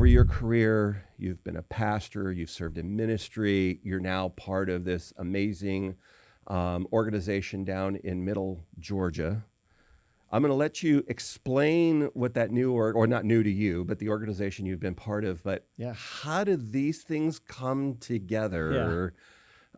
over your career, you've been a pastor, you've served in ministry, you're now part of this amazing organization down in Middle Georgia. I'm going to let you explain what that new, or not new to you, but the organization you've been part of. But how did these things come together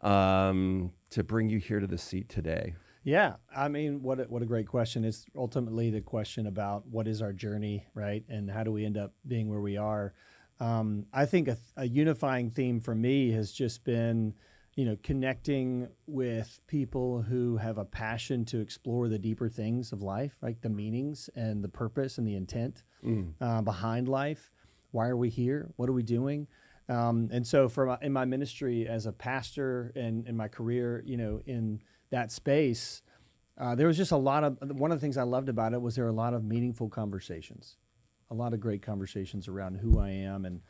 to bring you here to the seat today? Yeah, I mean, what a great question. It's ultimately the question about what is our journey, right? And how do we end up being where we are? I think a unifying theme for me has just been, connecting with people who have a passion to explore the deeper things of life, like the meanings and the purpose and the intent behind life. Why are we here? What are we doing? And so in my ministry as a pastor and in my career, in that space, there was just one of the things I loved about it was there were a lot of meaningful conversations, a lot of great conversations around who I am and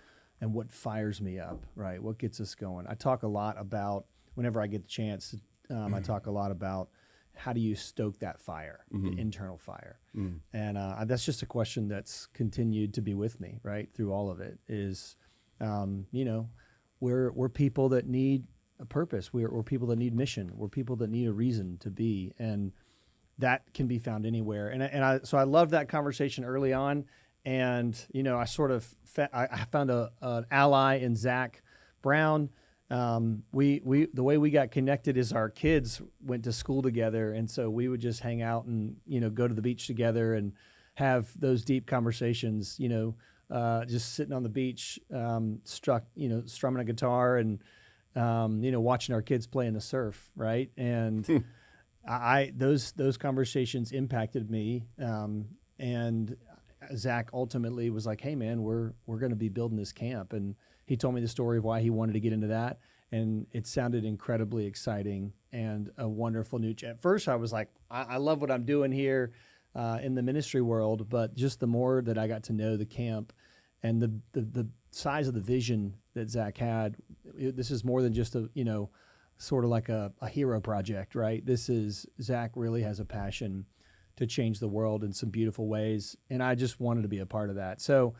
what fires me up, right? What gets us going. I talk a lot about, whenever I get the chance, I talk a lot about how do you stoke that fire, the internal fire? And that's just a question that's continued to be with me, right? Through all of it is, we're people that need a purpose. We're people that need mission. We're people that need a reason to be, and that can be found anywhere. So I loved that conversation early on, and I sort of I found an ally in Zac Brown. The way we got connected is our kids went to school together, and so we would just hang out and go to the beach together and have those deep conversations. Just sitting on the beach, strumming a guitar and watching our kids play in the surf, right? And those conversations impacted me. And Zac ultimately was like, "Hey, man, we're going to be building this camp," and he told me the story of why he wanted to get into that, and it sounded incredibly exciting and a wonderful new. At first, I was like, "I love what I'm doing here in the ministry world," but just the more that I got to know the camp and the size of the vision that Zac had, this is more than just a sort of like a hero project, right? This is Zac really has a passion to change the world in some beautiful ways, and I just wanted to be a part of that. So,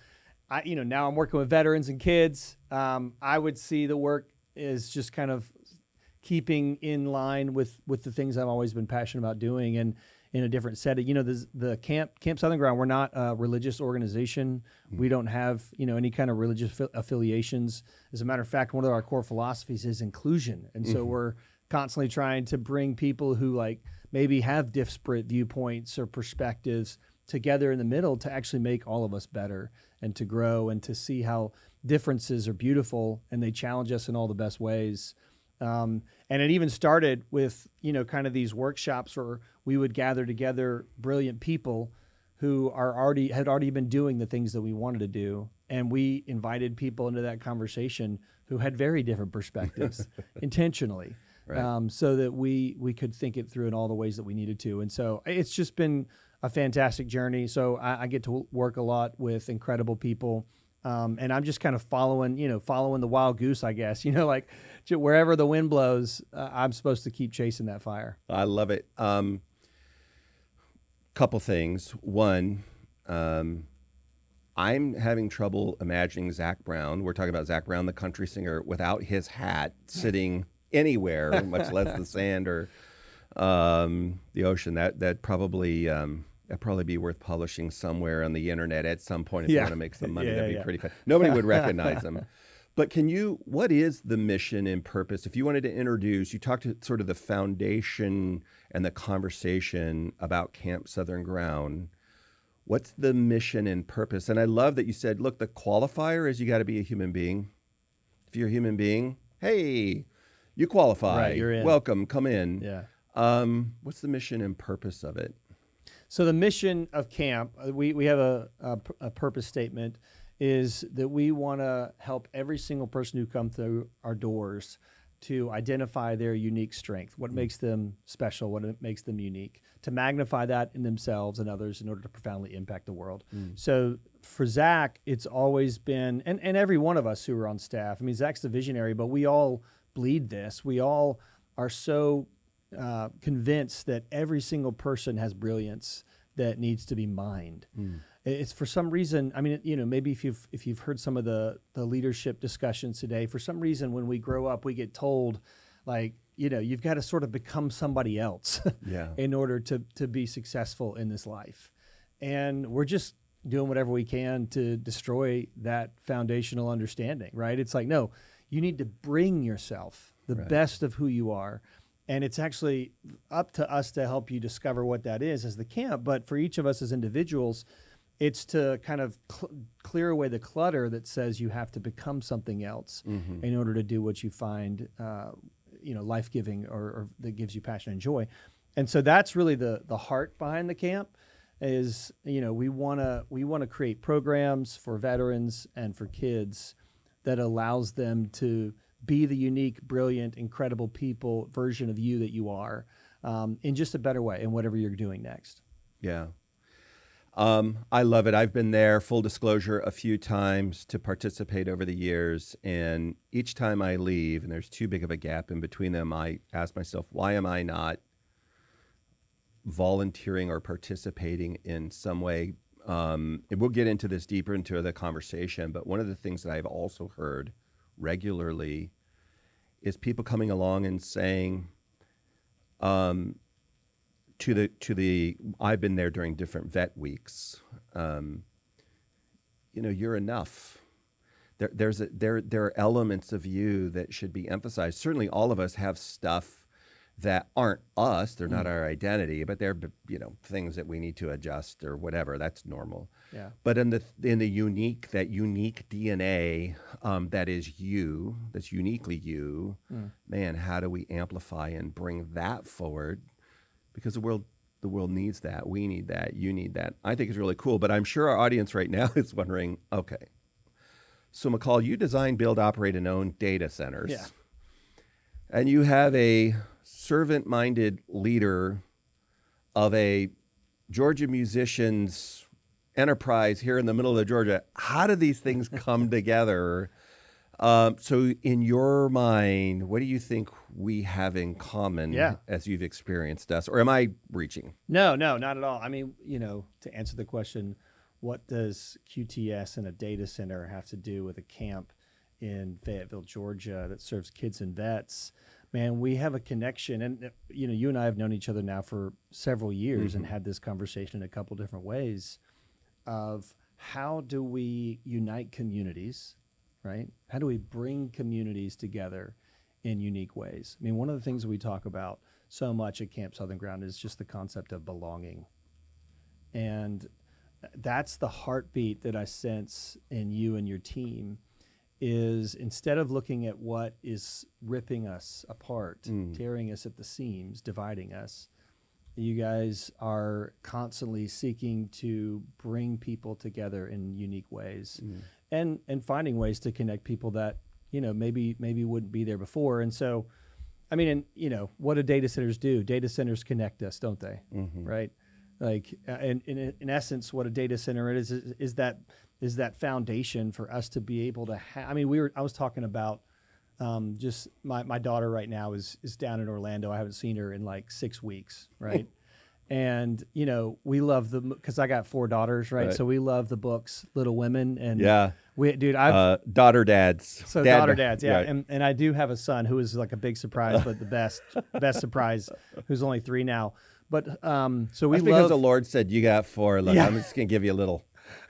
now I'm working with veterans and kids. I would see the work is just kind of keeping in line with the things I've always been passionate about doing, and in a different setting. The Camp Southern Ground, we're not a religious organization. We don't have, any kind of religious affiliations. As a matter of fact, one of our core philosophies is inclusion. And so we're constantly trying to bring people who maybe have disparate viewpoints or perspectives together in the middle to actually make all of us better and to grow and to see how differences are beautiful and they challenge us in all the best ways. And it even started with, kind of these workshops where we would gather together brilliant people who had already been doing the things that we wanted to do. And we invited people into that conversation who had very different perspectives intentionally, right. So that we could think it through in all the ways that we needed to. And so it's just been a fantastic journey. So I get to work a lot with incredible people. And I'm just kind of following the wild goose, I guess, wherever the wind blows, I'm supposed to keep chasing that fire. I love it. Couple things. One, I'm having trouble imagining Zac Brown. We're talking about Zac Brown, the country singer, without his hat sitting anywhere, much less the sand or the ocean. That'd probably be worth publishing somewhere on the internet at some point if you want to make some money. That'd be pretty fun. Nobody would recognize him. But what is the mission and purpose? If you wanted to introduce, you talked to sort of the foundation and the conversation about Camp Southern Ground. What's the mission and purpose? And I love that you said, look, the qualifier is you got to be a human being. If you're a human being, hey, you qualify. Right, you're in. Welcome, come in. Yeah. What's the mission and purpose of it? So the mission of camp, we have a purpose statement, is that we want to help every single person who come through our doors to identify their unique strength, what makes them special, what makes them unique, to magnify that in themselves and others in order to profoundly impact the world. So for Zac, it's always been, and every one of us who are on staff, I mean, Zac's the visionary, but we all bleed this. We all are so convinced that every single person has brilliance that needs to be mined. It's for some reason, I mean, maybe if you've heard some of the leadership discussions today, for some reason when we grow up, we get told like, you've got to sort of become somebody else in order to be successful in this life. And we're just doing whatever we can to destroy that foundational understanding, right? It's like, no, you need to bring yourself the best of who you are. And it's actually up to us to help you discover what that is as the camp. But for each of us as individuals, it's to kind of clear away the clutter that says you have to become something else in order to do what you find, life-giving or that gives you passion and joy. And so that's really the heart behind the camp is, we want to create programs for veterans and for kids that allows them to be the unique, brilliant, incredible people version of you that you are in just a better way in whatever you're doing next. Yeah. I love it. I've been there, full disclosure, a few times to participate over the years. And each time I leave, and there's too big of a gap in between them, I ask myself, why am I not volunteering or participating in some way? And we'll get into this deeper into the conversation, but one of the things that I've also heard regularly is people coming along and saying, to the I've been there during different vet weeks, you're enough. There are elements of you that should be emphasized. Certainly all of us have stuff that aren't us. They're not our identity, but they're, things that we need to adjust or whatever. That's normal. Yeah. But in the unique DNA that is you, that's uniquely you, man, how do we amplify and bring that forward? Because the world needs that. We need that. You need that. I think it's really cool. But I'm sure our audience right now is wondering, okay, so McCall, you design, build, operate, and own data centers. Yeah. And you have a servant-minded leader of a Georgia musicians enterprise here in the middle of Georgia. How do these things come together? So in your mind, what do you think we have in common as you've experienced us? Or am I reaching? No, not at all. I mean, to answer the question, what does QTS and a data center have to do with a camp in Fayetteville, Georgia that serves kids and vets? Man, we have a connection. And, you and I have known each other now for several years and had this conversation in a couple different ways of how do we unite communities, right? How do we bring communities together in unique ways? I mean, one of the things we talk about so much at Camp Southern Ground is just the concept of belonging. And that's the heartbeat that I sense in you and your team is instead of looking at what is ripping us apart, tearing us at the seams, dividing us, you guys are constantly seeking to bring people together in unique ways and finding ways to connect people that, maybe wouldn't be there before. And so, I mean, what do data centers do? Data centers connect us, don't they? Right? Like, and in essence, what a data center is that foundation for us to be able to have. I mean, I was talking about just my daughter right now is down in Orlando. I haven't seen her in like 6 weeks, right? And we love because I got 4 daughters, right? So we love the books Little Women and I've daughter dads. So daughter dads, yeah. Right. And I do have a son who is like a big surprise, but the best surprise, who's only 3 now. But so we That's because the Lord said you got 4. Look, I'm just gonna give you a little.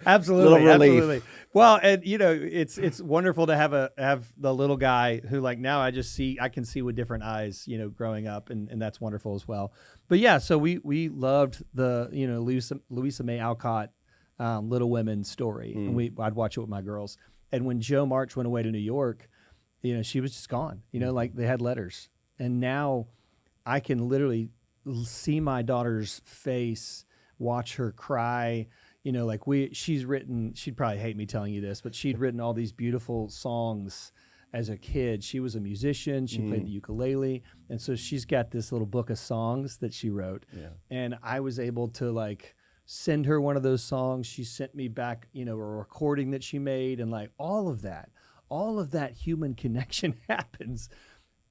Absolutely, little relief. Absolutely. Well, and it's wonderful to have the little guy who like now I can see with different eyes, growing up, and that's wonderful as well. But yeah, so we loved the Louisa May Alcott Little Women story, and I'd watch it with my girls. And when Jo March went away to New York, she was just gone. Like they had letters, and now I can literally see my daughter's face, watch her cry. She's written, she'd probably hate me telling you this, but she'd written all these beautiful songs as a kid. She was a musician. She played the ukulele. And so she's got this little book of songs that she wrote. Yeah. And I was able to send her one of those songs. She sent me back, a recording that she made. And all of that human connection happens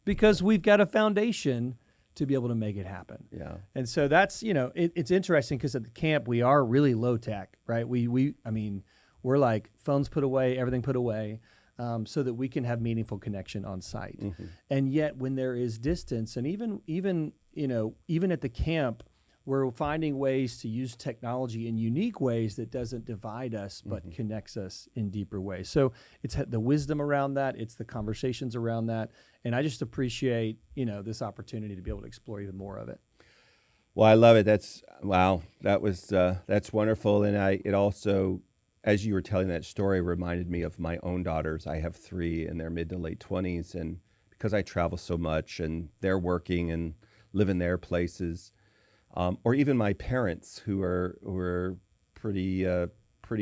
because we've got a foundation to be able to make it happen. Yeah. And so that's, it's interesting because at the camp we are really low tech, right? I mean, we're like phones put away, everything put away, so that we can have meaningful connection on site. And yet when there is distance, and even at the camp, we're finding ways to use technology in unique ways that doesn't divide us, but connects us in deeper ways. So it's the wisdom around that. It's the conversations around that. And I just appreciate, this opportunity to be able to explore even more of it. Well, I love it. That's wonderful. And it also, as you were telling that story, reminded me of my own daughters. I have 3 in their mid to late 20s. And because I travel so much and they're working and live in their places, or even my parents who are pretty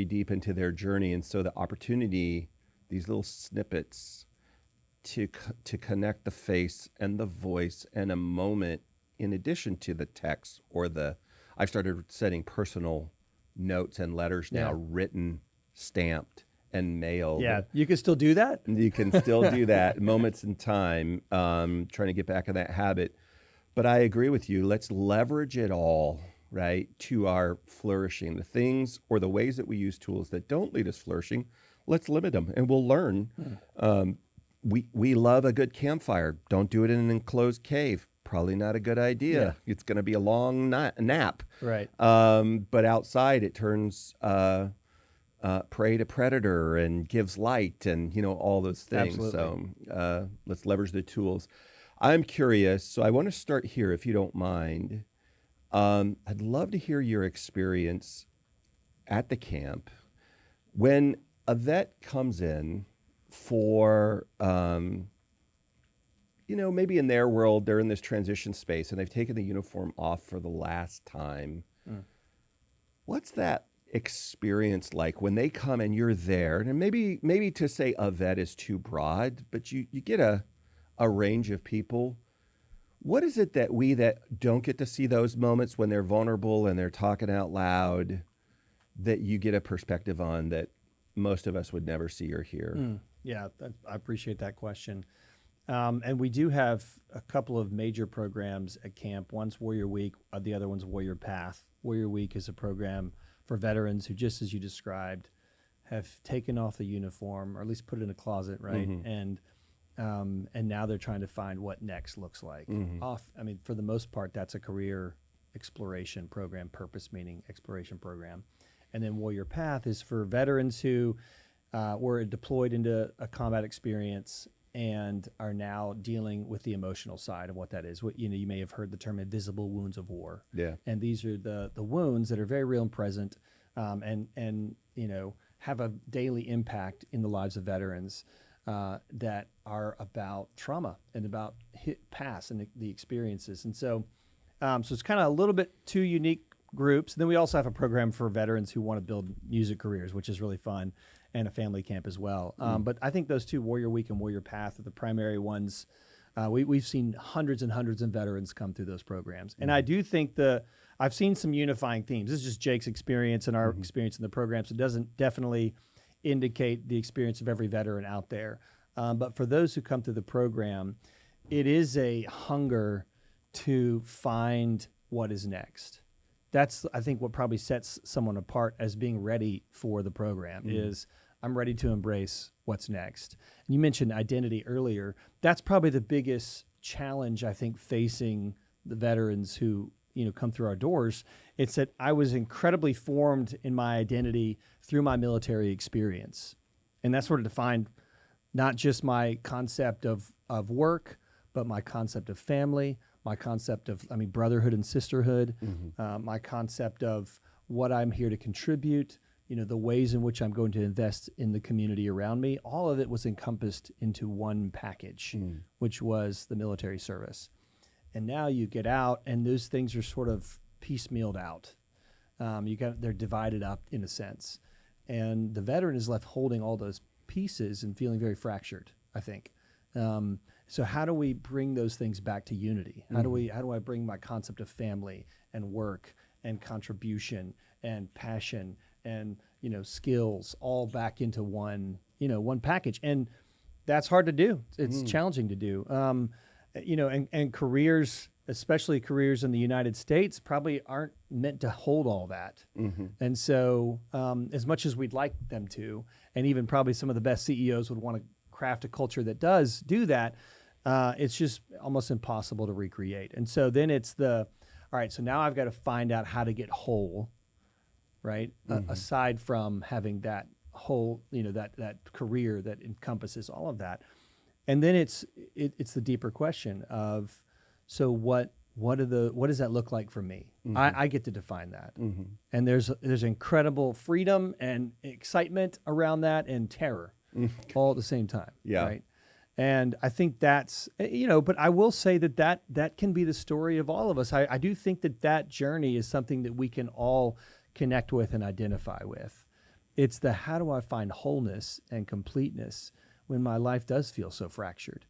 deep into their journey. And so the opportunity, these little snippets to connect the face and the voice and a moment in addition to the text I've started sending personal notes and letters now, written, stamped, and mailed. Yeah, you can still do that? You can still do that, moments in time, trying to get back in that habit. But I agree with you. Let's leverage it all, right, to our flourishing. The things or the ways that we use tools that don't lead us flourishing, let's limit them, and we'll learn. We love a good campfire. Don't do it in an enclosed cave. Probably not a good idea. Yeah. It's going to be a long nap. Right. But outside, it turns prey to predator and gives light and, all those things. Absolutely. So let's leverage the tools. I'm curious, so I want to start here, if you don't mind. I'd love to hear your experience at the camp when a vet comes in for, maybe in their world, they're in this transition space and they've taken the uniform off for the last time. What's that experience like when they come and you're there? And maybe to say a vet is too broad, but you get a range of people. What is it that we that don't get to see those moments when they're vulnerable and they're talking out loud that you get a perspective on that most of us would never see or hear? Yeah, I appreciate that question. And we do have a couple of major programs at camp. One's Warrior Week, the other one's Warrior Path. Warrior Week is a program for veterans who, just as you described, have taken off the uniform, or at least put it in a closet, right? And now they're trying to find what next looks like. For the most part, that's a career exploration program, purpose meaning exploration program. And then Warrior Path is for veterans who were deployed into a combat experience and are now dealing with the emotional side of what that is. You may have heard the term invisible wounds of war. Yeah. And these are the wounds that are very real and present, and have a daily impact in the lives of veterans. That are about trauma and about past and the experiences. And so it's kind of a little bit two unique groups. And then we also have a program for veterans who want to build music careers, which is really fun, and a family camp as well. But I think those two, Warrior Week and Warrior Path, are the primary ones. We've seen hundreds and hundreds of veterans come through those programs. And I do think I've seen some unifying themes. This is just Jake's experience and our experience in the program. So it doesn't definitely indicate the experience of every veteran out there. But for those who come through the program, it is a hunger to find what is next. That's, I think, what probably sets someone apart as being ready for the program is I'm ready to embrace what's next. And you mentioned identity earlier. That's probably the biggest challenge, I think, facing the veterans who come through our doors. It's that I was incredibly formed in my identity through my military experience. And that sort of defined not just my concept of work, but my concept of family, my concept of, brotherhood and sisterhood, my concept of what I'm here to contribute, the ways in which I'm going to invest in the community around me. All of it was encompassed into one package, which was the military service. And now you get out and those things are sort of piecemealed out. They're divided up in a sense. And the veteran is left holding all those pieces and feeling very fractured, I think. So how do we bring those things back to unity? How do I bring my concept of family and work and contribution and passion and skills all back into one package? And that's hard to do. It's challenging to do. And careers especially careers in the United States, probably aren't meant to hold all that. And so, as much as we'd like them to, and even probably some of the best CEOs would want to craft a culture that does do that, it's just almost impossible to recreate. And so then it's all right, so now I've got to find out how to get whole, right? Aside from having that whole, that career that encompasses all of that. And then it's the deeper question of, so what does that look like for me? I get to define that. And there's incredible freedom and excitement around that, and terror all at the same time. Yeah. Right. And I think that's, but I will say that can be the story of all of us. I do think that journey is something that we can all connect with and identify with. It's the, how do I find wholeness and completeness when my life does feel so fractured?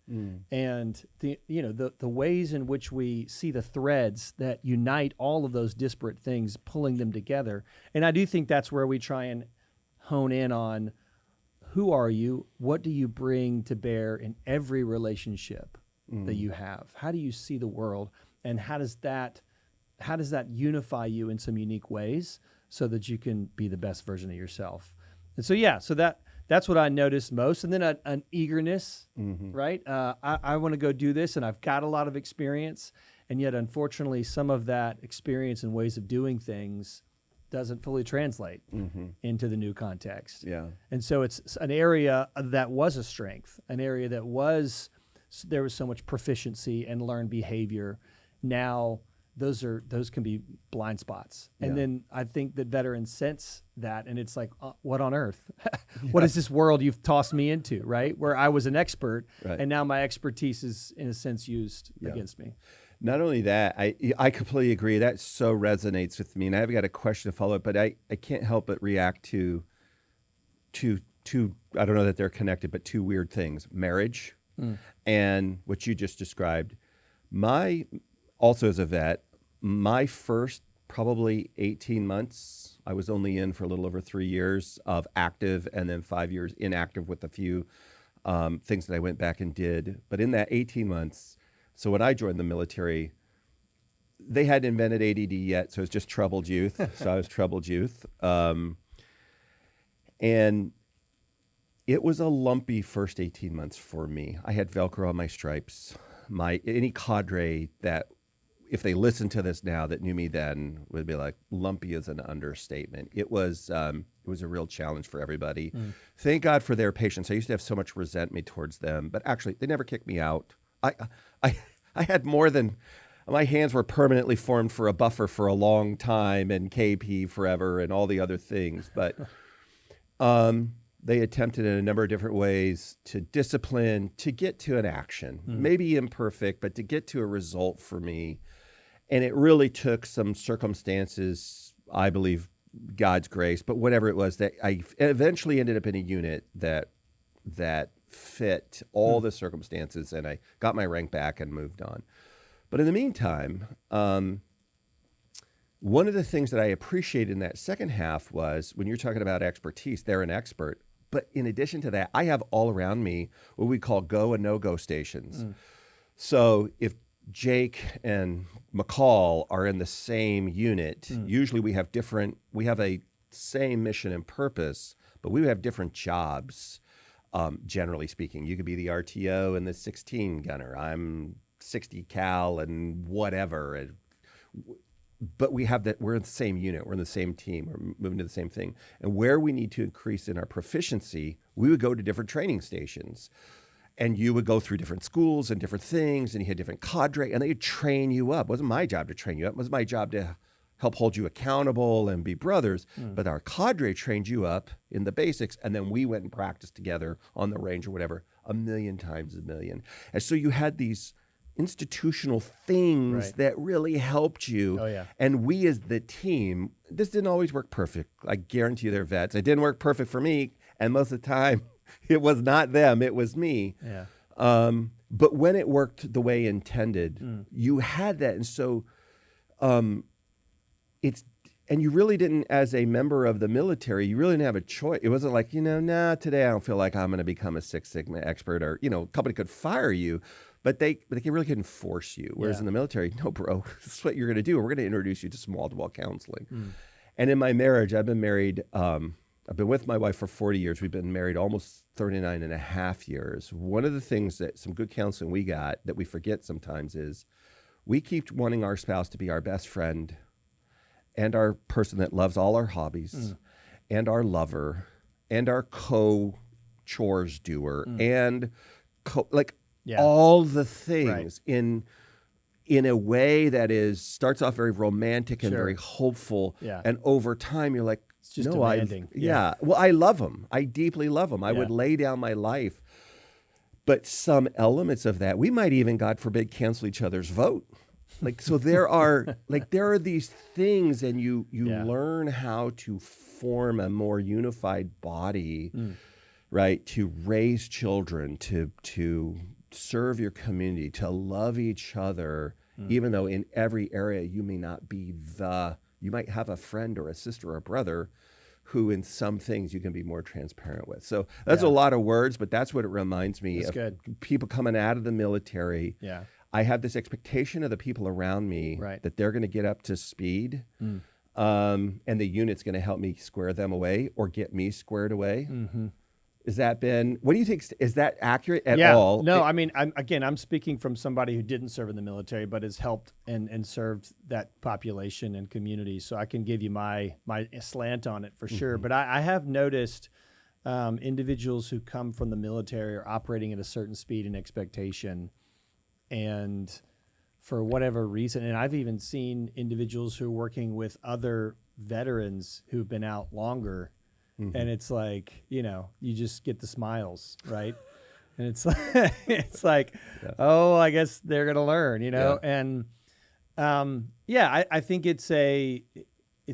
And the ways in which we see the threads that unite all of those disparate things, pulling them together. And I do think that's where we try and hone in on, who are you? What do you bring to bear in every relationship that you have? How do you see the world? And how does that unify you in some unique ways so that you can be the best version of yourself? And so, that's what I noticed most. And then an eagerness, right? I want to go do this, and I've got a lot of experience. And yet, unfortunately, some of that experience and ways of doing things doesn't fully translate into the new context. Yeah. And so it's an area that was a strength, an area that there was so much proficiency and learned behavior. Now those can be blind spots. And then I think that veterans sense that, and it's like, what on earth? What is this world you've tossed me into, right? Where I was an expert, and now my expertise is in a sense used against me. Not only that, I completely agree. That so resonates with me. And I've got a question to follow up, but I can't help but react to two, I don't know that they're connected, but two weird things: marriage and what you just described. Also as a vet, my first probably 18 months, I was only in for a little over 3 years of active, and then 5 years inactive with a few things that I went back and did. But in that 18 months, so when I joined the military, they hadn't invented ADD yet, so it was just troubled youth. So I was troubled youth. And it was a lumpy first 18 months for me. I had Velcro on my stripes. Any cadre that, if they listened to this now that knew me then, would be like, lumpy is an understatement. It was a real challenge for everybody. Thank God for their patience. I used to have so much resentment towards them, but actually they never kicked me out. I had more than, my hands were permanently formed for a buffer for a long time, and KP forever, and all the other things. But they attempted in a number of different ways to discipline, to get to an action, maybe imperfect, but to get to a result for me. And it really took some circumstances, I believe God's grace, but whatever it was, that I eventually ended up in a unit that fit all the circumstances, and I got my rank back and moved on. But in the meantime, one of the things that I appreciated in that second half was, when you're talking about expertise, they're an expert. But in addition to that, I have all around me what we call go and no-go stations. So if Jake and McCall are in the same unit, usually we have a same mission and purpose, but we have different jobs. Generally speaking, you could be the RTO and the 16 gunner. I'm 60 cal and whatever. But we're in the same unit. We're in the same team. We're moving to the same thing. And where we need to increase in our proficiency, we would go to different training stations. And you would go through different schools and different things, and you had different cadre, and they'd train you up. It wasn't my job to train you up. It was my job to help hold you accountable and be brothers. But our cadre trained you up in the basics, and then we went and practiced together on the range or whatever, 1,000,000 times 1,000,000. And so you had these institutional things that really helped you. And we as the team, this didn't always work perfect. I guarantee you they're vets. It didn't work perfect for me, and most of the time, it was not them, it was me. But when it worked the way intended, you had that. And so and you really didn't, as a member of the military, you really didn't have a choice. It wasn't like, today I don't feel like I'm going to become a Six Sigma expert, or, a company could fire you. but they really couldn't force you. Whereas Yeah. in the military, no, bro, this is what you're going to do. We're going to introduce you to some wall-to-wall counseling. And in my marriage, I've been married. I've been with my wife for 40 years. We've been married almost 39 and a half years. One of the things that some good counseling we got that we forget sometimes is we keep wanting our spouse to be our best friend and our person that loves all our hobbies and our lover and our co-chores doer and all the things in a way that starts off very romantic and very hopeful. Yeah. And over time, you're like, It's just no, demanding. Well, I love him. I deeply love him. I would lay down my life. But some elements of that, we might even, God forbid, cancel each other's vote. So there are these things, and you learn how to form a more unified body, right? To raise children, to serve your community, to love each other, even though in every area you may not be you might have a friend or a sister or a brother who in some things you can be more transparent with. So that's a lot of words, but that's what it reminds me of. People coming out of the military. Yeah. I have this expectation of the people around me that they're going to get up to speed, and the unit's going to help me square them away or get me squared away. What do you think? Is that accurate at all? No, I mean, I'm speaking from somebody who didn't serve in the military, but has helped and served that population and community. So I can give you my slant on it for sure. But I have noticed individuals who come from the military are operating at a certain speed and expectation. And for whatever reason, and I've even seen individuals who are working with other veterans who've been out longer. And it's like, you just get the smiles, right? And it's like, oh, I guess they're going to learn, And I think it's a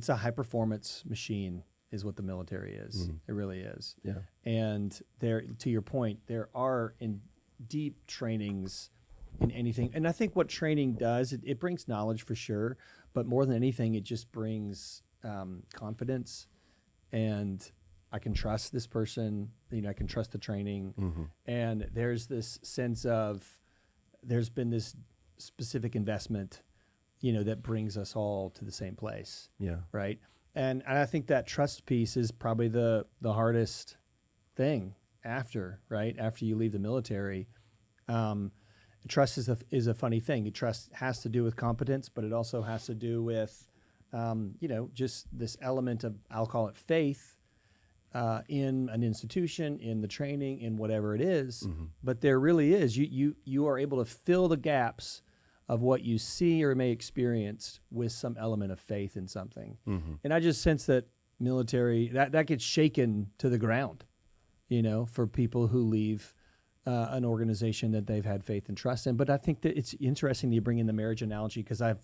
high performance machine is what the military is. It really is. Yeah. And there, to your point, there are in deep trainings in anything. And I think what training does, it brings knowledge for sure, but more than anything, it just brings confidence. And I can trust this person, I can trust the training. And there's this sense of there's been this specific investment, that brings us all to the same place. Yeah. Right. And I think that trust piece is probably the hardest thing after you leave the military. Trust is a funny thing. Trust has to do with competence, but it also has to do with, just this element of, I'll call it faith, in an institution, in the training, in whatever it is. But there really is. You are able to fill the gaps of what you see or may experience with some element of faith in something. And I just sense that military, that gets shaken to the ground, for people who leave an organization that they've had faith and trust in. But I think that it's interesting that you bring in the marriage analogy, because I've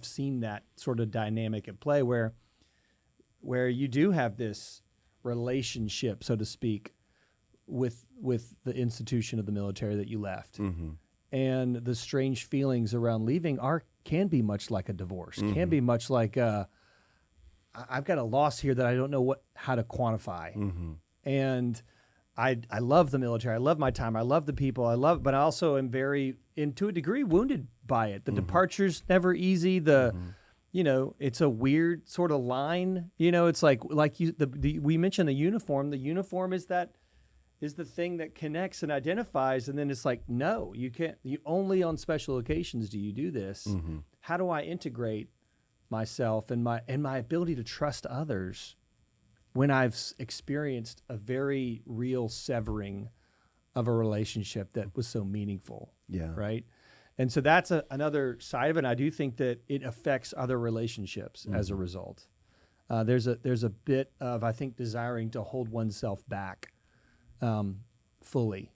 seen that sort of dynamic at play where you do have this relationship, so to speak, with the institution of the military that you left. And the strange feelings around leaving can be much like a divorce, can be much like I've got a loss here that I don't know how to quantify. And I love the military. I love my time. I love the people. But I also am very, to a degree, wounded by it. The departure's never easy. It's a weird sort of line. It's like we mentioned the uniform. The uniform is the thing that connects and identifies. And then it's like, no, you can't. Only on special occasions do you do this. How do I integrate myself and my ability to trust others when I've experienced a very real severing of a relationship that was so meaningful? Yeah. Right. And so that's another side of it. And I do think that it affects other relationships as a result. There's a bit of, I think, desiring to hold oneself back fully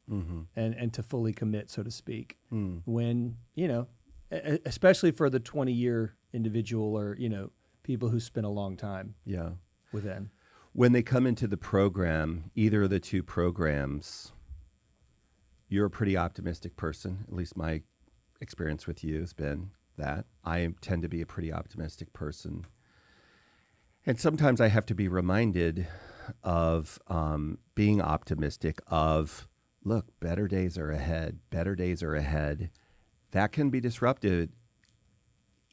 and to fully commit, so to speak, when, especially for the 20-year individual or, people who spend a long time within. When they come into the program, either of the two programs, you're a pretty optimistic person. At least my experience with you has been that. I tend to be a pretty optimistic person. And sometimes I have to be reminded of being optimistic, of look, better days are ahead. Better days are ahead. That can be disrupted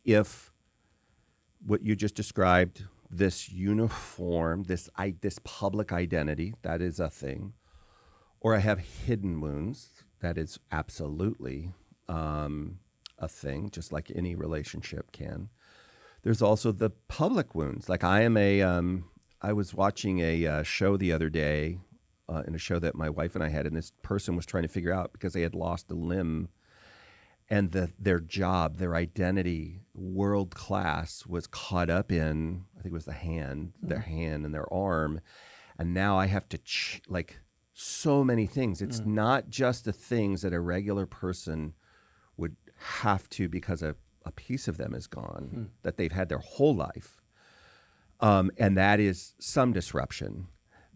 if what you just described, this uniform, this public identity, that is a thing, or I have hidden wounds, that is absolutely a thing, just like any relationship can. There's also the public wounds. Like I was watching a show the other day, in a show that my wife and I had, and this person was trying to figure out because they had lost a limb, and their job, their identity, world class, was caught up in, I think it was their hand and their arm, and now I have to so many things. It's not just the things that a regular person would have to, because a piece of them is gone, that they've had their whole life, and that is some disruption.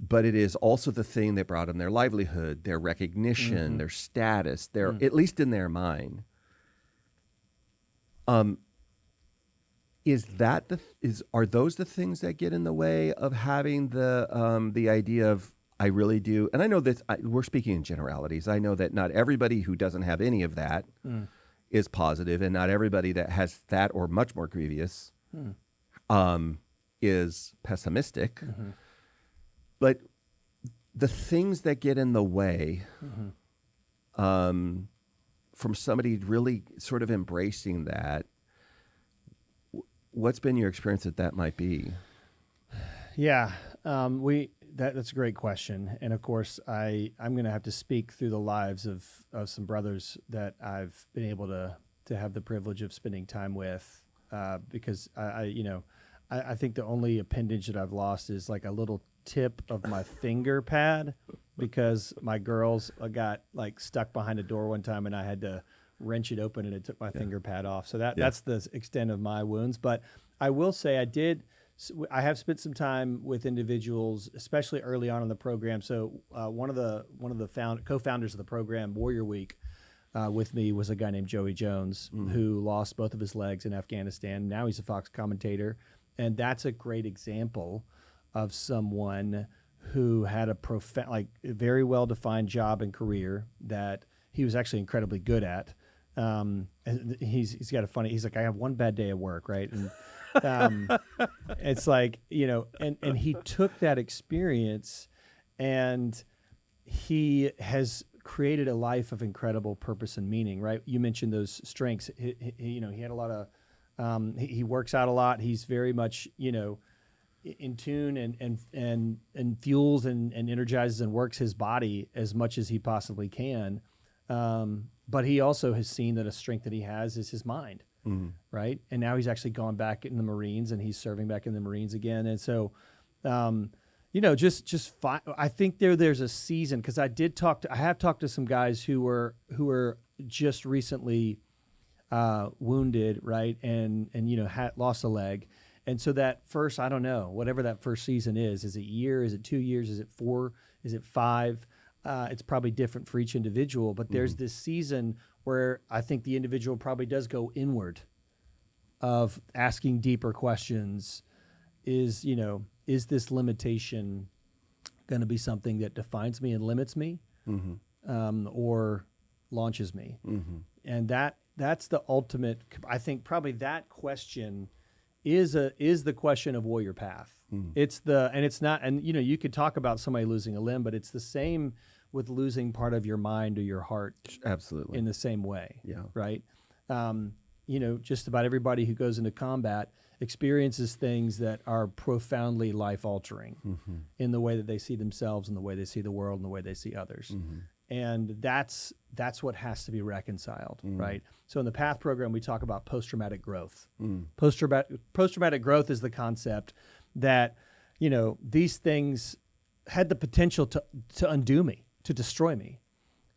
But it is also the thing that brought them their livelihood, their recognition, their status, at least in their mind. Are those the things that get in the way of having the idea of, I really do? And I know that we're speaking in generalities. I know that not everybody who doesn't have any of that is positive, and not everybody that has that or much more grievous is pessimistic. But the things that get in the way from somebody really sort of embracing that, what's been your experience that might be? Yeah, that's a great question. And of course, I'm going to have to speak through the lives of some brothers that I've been able to have the privilege of spending time with, because I think the only appendage that I've lost is like a little tip of my finger pad, because my girls got stuck behind a door one time and I had to wrench it open and it took my finger pad off. So that's the extent of my wounds. But I will say I have spent some time with individuals, especially early on in the program. So one of the co-founders of the program, Warrior Week, with me was a guy named Joey Jones, who lost both of his legs in Afghanistan. Now he's a Fox commentator. And that's a great example of someone who had a very well-defined job and career that he was actually incredibly good at. And he's got he's like, I have one bad day at work, right? And it's like, and he took that experience and he has created a life of incredible purpose and meaning, right? You mentioned those strengths. He had a lot of, he works out a lot. He's very much, in tune and fuels and energizes and works his body as much as he possibly can. But he also has seen that a strength that he has is his mind, right? And now he's actually gone back in the Marines and he's serving back in the Marines again. And so, I think there's a season, because I have talked to some guys who were just recently wounded, right? And had lost a leg. And so that first, I don't know, whatever that first season is it a year? Is it 2 years? Is it 4? Is it 5? It's probably different for each individual, but there's this season where I think the individual probably does go inward, of asking deeper questions. Is this limitation going to be something that defines me and limits me, or launches me? And that's the ultimate. I think probably that question is the question of warrior path. It's not, and you could talk about somebody losing a limb, but it's the same with losing part of your mind or your heart. Absolutely. In the same way. Yeah. Right. Just about everybody who goes into combat experiences things that are profoundly life altering in the way that they see themselves and the way they see the world and the way they see others. And that's what has to be reconciled, right? So in the PATH program, we talk about post-traumatic growth. Post-traumatic growth is the concept that, these things had the potential to undo me, to destroy me.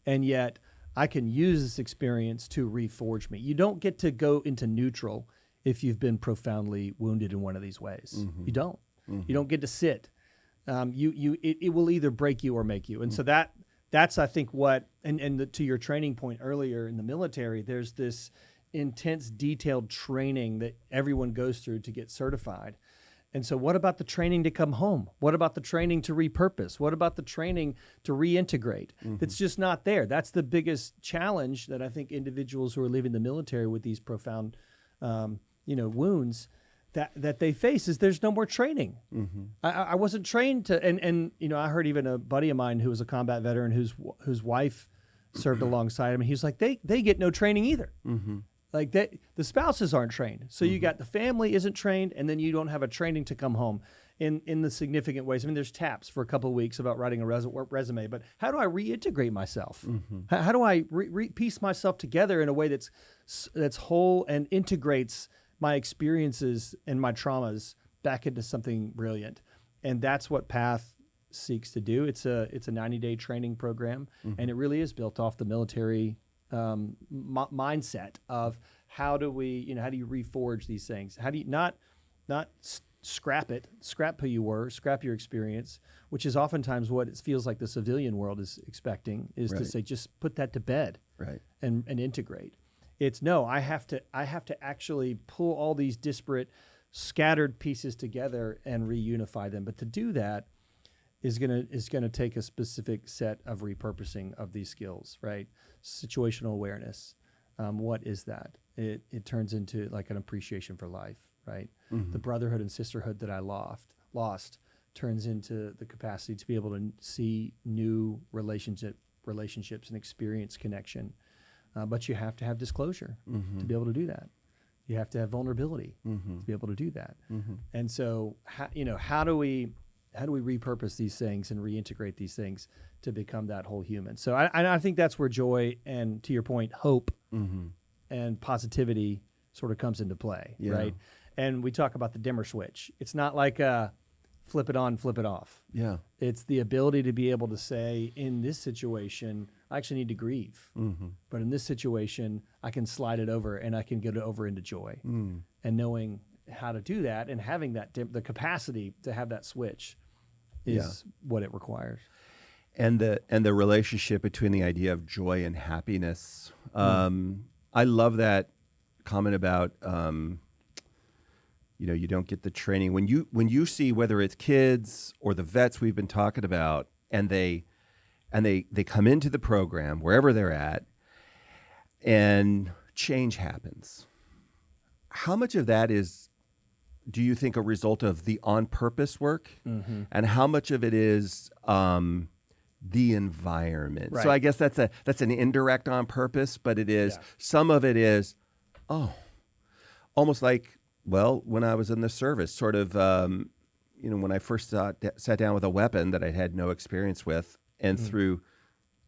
And yet I can use this experience to reforge me. You don't get to go into neutral if you've been profoundly wounded in one of these ways. You don't. You don't get to sit. It will either break you or make you. And so that's, I think, to your training point earlier in the military, there's this intense, detailed training that everyone goes through to get certified. And so what about the training to come home? What about the training to repurpose? What about the training to reintegrate? That's just not there. That's the biggest challenge that I think individuals who are leaving the military with these profound, wounds that they face is there's no more training. I wasn't trained to, and I heard even a buddy of mine who was a combat veteran whose wife served alongside him, and he was like, they get no training either. Like the spouses aren't trained. So you got the family isn't trained, and then you don't have a training to come home in the significant ways. I mean, there's TAPS for a couple of weeks about writing a resume, but how do I reintegrate myself? How do I piece myself together in a way that's whole and integrates my experiences and my traumas back into something brilliant? And that's what PATH seeks to do. It's a 90-day training program, and it really is built off the military mindset of how do you reforge these things? How do you not scrap who you were, scrap your experience, which is oftentimes what it feels like the civilian world is expecting, is to say, just put that to bed and integrate. It's no, I have to actually pull all these disparate, scattered pieces together and reunify them. But to do that is gonna take a specific set of repurposing of these skills, right? Situational awareness. What is that? It turns into like an appreciation for life, right? The brotherhood and sisterhood that I lost turns into the capacity to be able to see new relationships and experience connection. But you have to have disclosure to be able to do that. You have to have vulnerability to be able to do that. And so, how do we repurpose these things and reintegrate these things to become that whole human? So I think that's where joy and, to your point, hope and positivity sort of comes into play, right? And we talk about the dimmer switch. It's not like flip it on, flip it off. Yeah. It's the ability to be able to say, in this situation, I actually need to grieve. But in this situation, I can slide it over and I can get it over into joy. And knowing how to do that and having that the capacity to have that switch is what it requires. And the relationship between the idea of joy and happiness. I love that comment about you don't get the training when you see, whether it's kids or the vets we've been talking about, and they come into the program wherever they're at, and change happens. How much of that is, do you think, a result of the on-purpose work, and how much of it is the environment? Right. So I guess that's an indirect on purpose, but it is some of it is, almost like, well, when I was in the service, sort of, when I first sat down with a weapon that I had no experience with, and through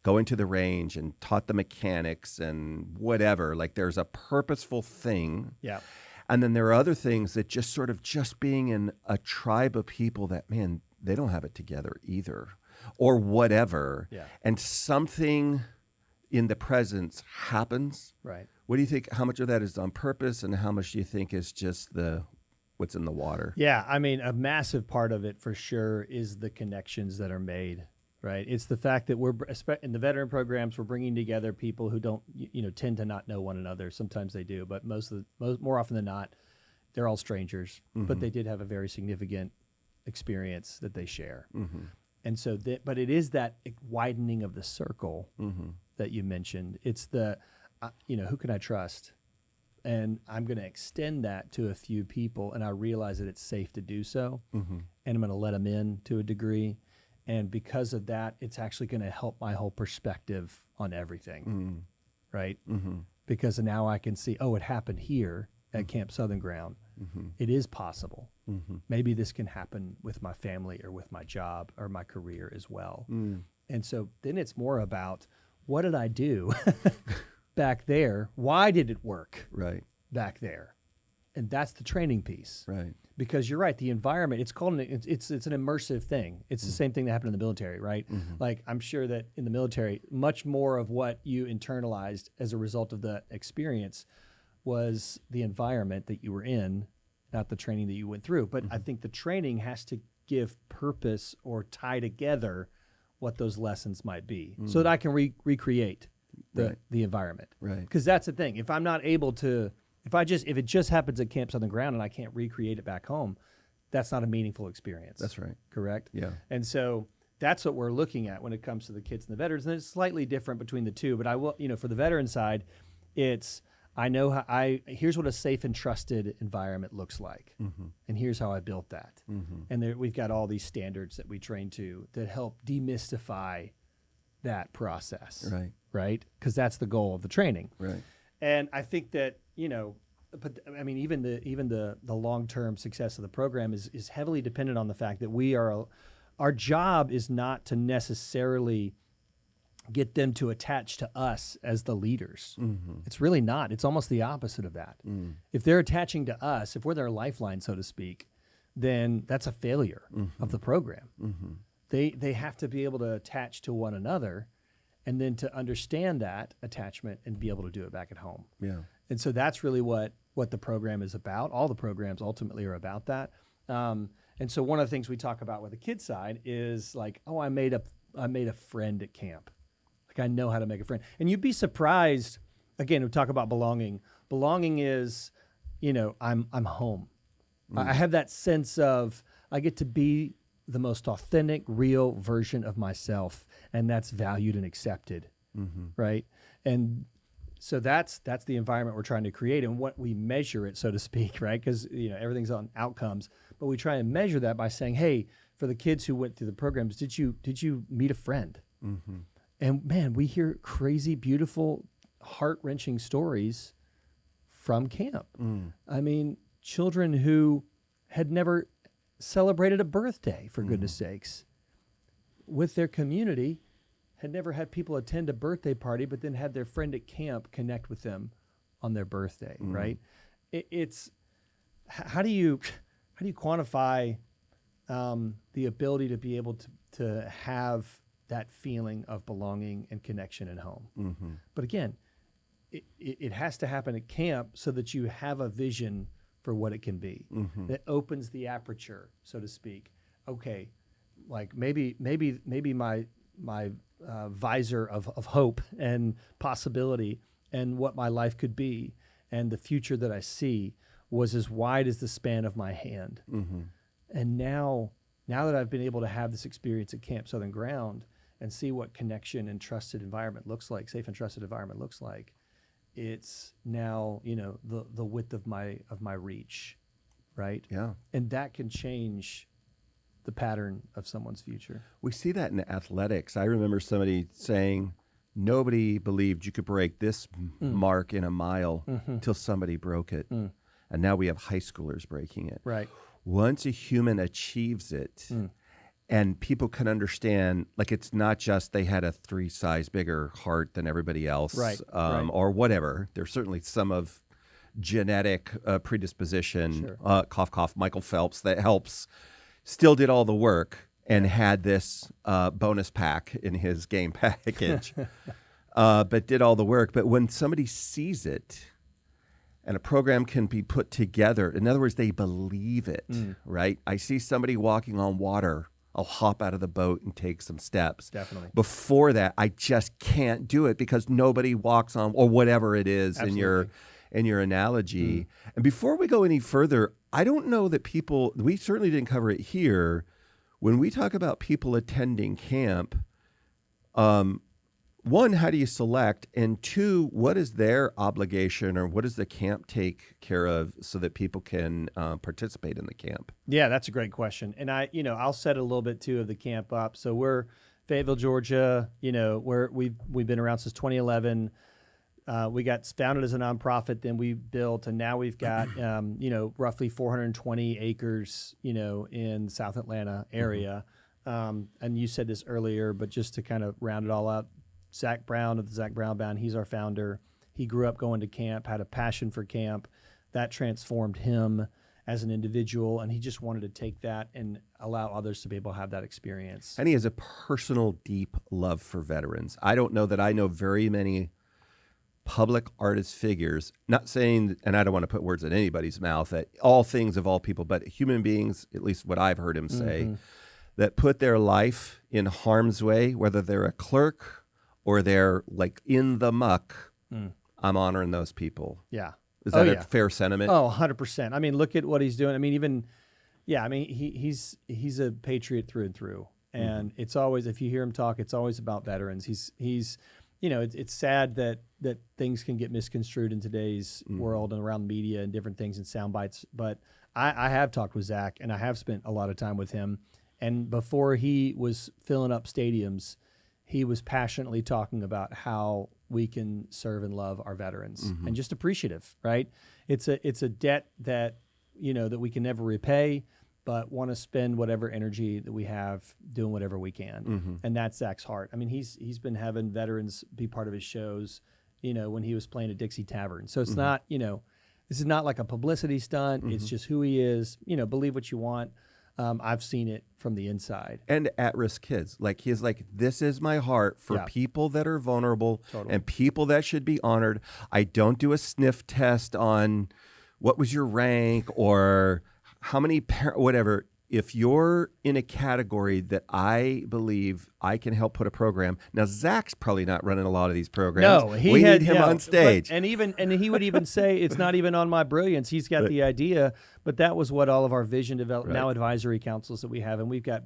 going to the range and taught the mechanics and whatever, like there's a purposeful thing. Yeah. And then there are other things that just being in a tribe of people that, man, they don't have it together either, or whatever. Yeah. And something in the presence happens. Right. What do you think? How much of that is on purpose, and how much do you think is just what's in the water? Yeah, I mean, a massive part of it for sure is the connections that are made. Right. It's the fact that we're in the veteran programs, we're bringing together people who don't, tend to not know one another. Sometimes they do, but more often than not, they're all strangers. But they did have a very significant experience that they share. And so, but it is that widening of the circle that you mentioned. It's the, who can I trust? And I'm going to extend that to a few people, and I realize that it's safe to do so, and I'm going to let them in to a degree. And because of that, it's actually going to help my whole perspective on everything, right? Because now I can see, it happened here at Camp Southern Ground. It is possible. Maybe this can happen with my family or with my job or my career as well. And so then it's more about, what did I do back there? Why did it work back there? And that's the training piece. Right. Because you're right, the environment, it's an immersive thing. It's the same thing that happened in the military, right? Like, I'm sure that in the military, much more of what you internalized as a result of the experience was the environment that you were in, not the training that you went through. But I think the training has to give purpose or tie together what those lessons might be, so that I can recreate the environment. Right. Because that's the thing. If I'm not able to, if it just happens at Camp Southern Ground and I can't recreate it back home, that's not a meaningful experience. That's right. Correct? Yeah. And so that's what we're looking at when it comes to the kids and the veterans. And it's slightly different between the two, but I will, for the veteran side, it's, I know here's what a safe and trusted environment looks like. And here's how I built that. And we've got all these standards that we train to that help demystify that process. Right. Right? Because that's the goal of the training. Right. And I think that, but I mean, even the long-term success of the program is heavily dependent on the fact that our job is not to necessarily get them to attach to us as the leaders. It's really not. It's almost the opposite of that. If they're attaching to us, if we're their lifeline, so to speak, then that's a failure of the program. They have to be able to attach to one another and then to understand that attachment and be able to do it back at home. Yeah. And so that's really what the program is about. All the programs ultimately are about that. And so one of the things we talk about with the kids side is like, oh, I made a friend at camp. Like I know how to make a friend. And you'd be surprised, again, we talk about belonging. Belonging is, I'm home. I have that sense of I get to be the most authentic, real version of myself, and that's valued and accepted, right? And so that's the environment we're trying to create, and what we measure it, so to speak, right? Because everything's on outcomes, but we try and measure that by saying, hey, for the kids who went through the programs, did you meet a friend? And man, we hear crazy, beautiful, heart-wrenching stories from camp. I mean, children who had never celebrated a birthday, for goodness sakes, with their community, had never had people attend a birthday party, but then had their friend at camp connect with them on their birthday, right? It's how do you quantify the ability to be able to have that feeling of belonging and connection at home? But again, it has to happen at camp so that you have a vision for what it can be. That opens the aperture, so to speak. Okay, like maybe my visor of hope and possibility and what my life could be and the future that I see was as wide as the span of my hand. And now that I've been able to have this experience at Camp Southern Ground and see what connection and trusted environment looks like, safe and trusted environment looks like, it's now, the width of my reach, right? Yeah. And that can change the pattern of someone's future. We see that in athletics. I remember somebody saying, nobody believed you could break this mark in a mile until somebody broke it. And now we have high schoolers breaking it. Right. Once a human achieves it, and people can understand, like it's not just they had a 3 size bigger heart than everybody else, right. Or whatever. There's certainly some of genetic predisposition, cough, cough, Michael Phelps, that helps, still did all the work and had this bonus pack in his game package, but did all the work. But when somebody sees it, and a program can be put together, in other words, they believe it, right? I see somebody walking on water, I'll hop out of the boat and take some steps. Definitely. Before that, I just can't do it because nobody walks on, or whatever it is. Absolutely. in your analogy. And before we go any further, I don't know that people, we certainly didn't cover it here. When we talk about people attending camp, one, how do you select? And two, what is their obligation, or what does the camp take care of so that people can participate in the camp? Yeah, that's a great question. And I'll set a little bit too of the camp up. So we're Fayetteville, Georgia. We've been around since 2011. We got founded as a nonprofit, then we built, and now we've got roughly 420 acres, in South Atlanta area. And you said this earlier, but just to kind of round it all up, Zac Brown of the Zac Brown Band, he's our founder. He grew up going to camp, had a passion for camp. That transformed him as an individual, and he just wanted to take that and allow others to be able to have that experience. And he has a personal, deep love for veterans. I don't know that I know very many public artist figures, not saying, and I don't want to put words in anybody's mouth, that all things of all people, but human beings, at least what I've heard him say, that put their life in harm's way, whether they're a clerk or they're like in the muck. I'm honoring those people. Yeah. Is that a fair sentiment? Oh, 100%. I mean, look at what he's doing. I mean, even, Yeah, I mean, he's a patriot through and through, and it's always, if you hear him talk, it's always about veterans. He's you know, it's sad that things can get misconstrued in today's world and around media and different things and sound bites. But I have talked with Zac, and I have spent a lot of time with him. And before he was filling up stadiums, he was passionately talking about how we can serve and love our veterans, and just appreciative, right? It's a debt that, you know, that we can never repay, but want to spend whatever energy that we have doing whatever we can. And that's Zac's heart. I mean, he's been having veterans be part of his shows, you know, when he was playing at Dixie Tavern. So it's not, you know, this is not like a publicity stunt. It's just who he is. You know, believe what you want. I've seen it from the inside. And at-risk kids. Like, he's like, this is my heart for people that are vulnerable and people that should be honored. I don't do a sniff test on what was your rank or how many whatever. If you're in a category that I believe I can help put a program. Now, Zac's probably not running a lot of these programs. No, we need him on stage. And he would even say it's not even on my brilliance. He's got the idea, but that was what all of our vision development now advisory councils that we have, and we've got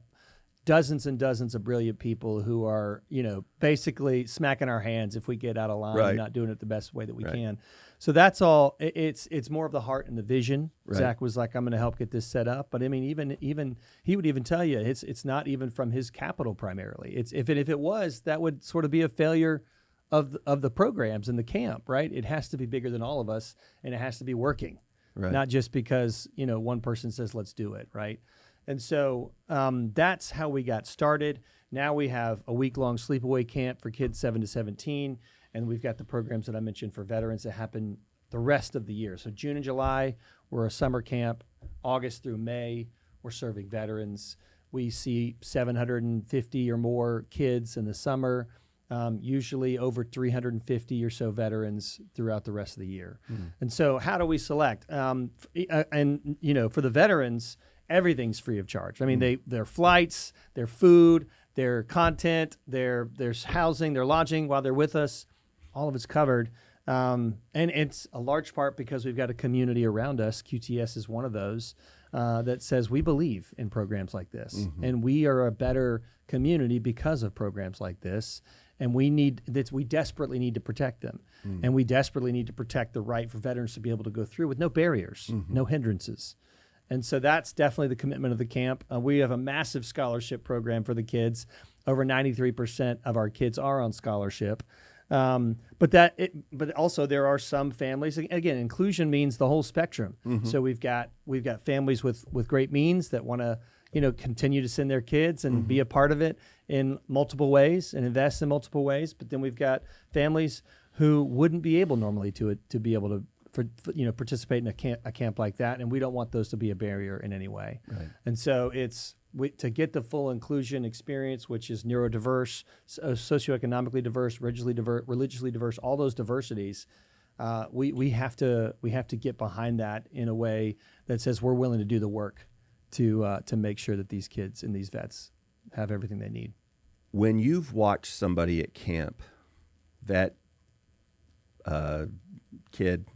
dozens and dozens of brilliant people who are, you know, basically smacking our hands if we get out of line and not doing it the best way that we can. So that's all. It's more of the heart and the vision. Zac was like, I'm going to help get this set up. But I mean, even he would even tell you it's not even from his capital primarily. It's if it was, that would sort of be a failure of the programs in the camp, right? It has to be bigger than all of us, and it has to be working, not just because, you know, one person says let's do it, right? And so that's how we got started. Now we have a week-long sleepaway camp for kids 7 to 17, and we've got the programs that I mentioned for veterans that happen the rest of the year. So June and July, we're a summer camp. August through May, we're serving veterans. We see 750 or more kids in the summer, usually over 350 or so veterans throughout the rest of the year. And so how do we select? And, you know, for the veterans, everything's free of charge. I mean, their flights, their food, their content, their housing, their lodging while they're with us, all of it's covered. And it's a large part because we've got a community around us. QTS is one of those that says we believe in programs like this. And we are a better community because of programs like this. And we desperately need to protect them. And we desperately need to protect the right for veterans to be able to go through with no barriers, no hindrances. And so that's definitely the commitment of the camp. We have a massive scholarship program for the kids. Over 93% of our kids are on scholarship. But also there are some families. Again, inclusion means the whole spectrum. So we've got families with great means that want to, you know, continue to send their kids and be a part of it in multiple ways and invest in multiple ways. But then we've got families who wouldn't be able normally to be able to you know, participate in a camp like that, and we don't want those to be a barrier in any way. And so it's to get the full inclusion experience, which is neurodiverse, socioeconomically diverse, religiously diverse, all those diversities. We have to get behind that in a way that says we're willing to do the work to make sure that these kids and these vets have everything they need. When you've watched somebody at camp, that kid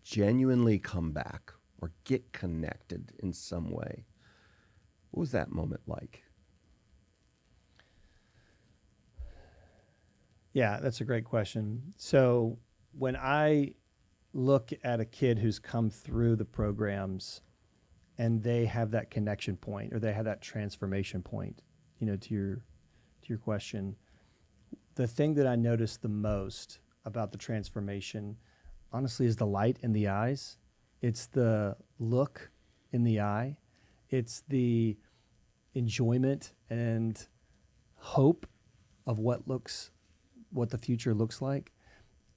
genuinely come back or get connected in some way, what was that moment like? Yeah, that's a great question. So when I look at a kid who's come through the programs and they have that connection point or they have that transformation point, you know, to your question, the thing that I notice the most about the transformation, honestly, is the light in the eyes. It's the look in the eye. It's the enjoyment and hope of what the future looks like.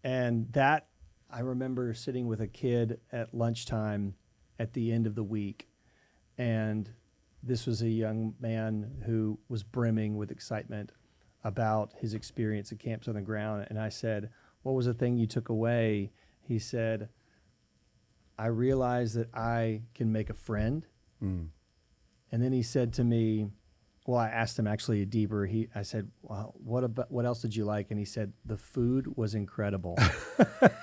And that, I remember sitting with a kid at lunchtime at the end of the week, and this was a young man who was brimming with excitement about his experience at Camp Southern Ground. And I said, what was the thing you took away? He said, I realized that I can make a friend. And then he said to me, Well, I asked him actually deeper. I said, well, what else did you like? And he said, the food was incredible.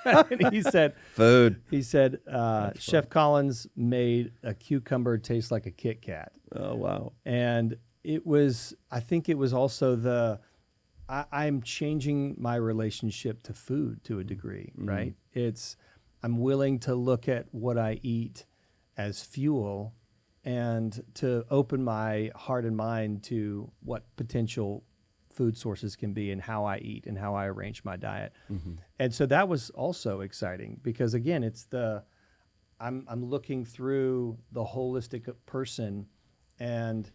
And he said, Food. He said, Chef Collins made a cucumber taste like a Kit Kat. Oh, wow. And I think it was also I'm changing my relationship to food to a degree, right? I'm willing to look at what I eat as fuel and to open my heart and mind to what potential food sources can be and how I eat and how I arrange my diet. And so that was also exciting because again, I'm looking through the holistic person and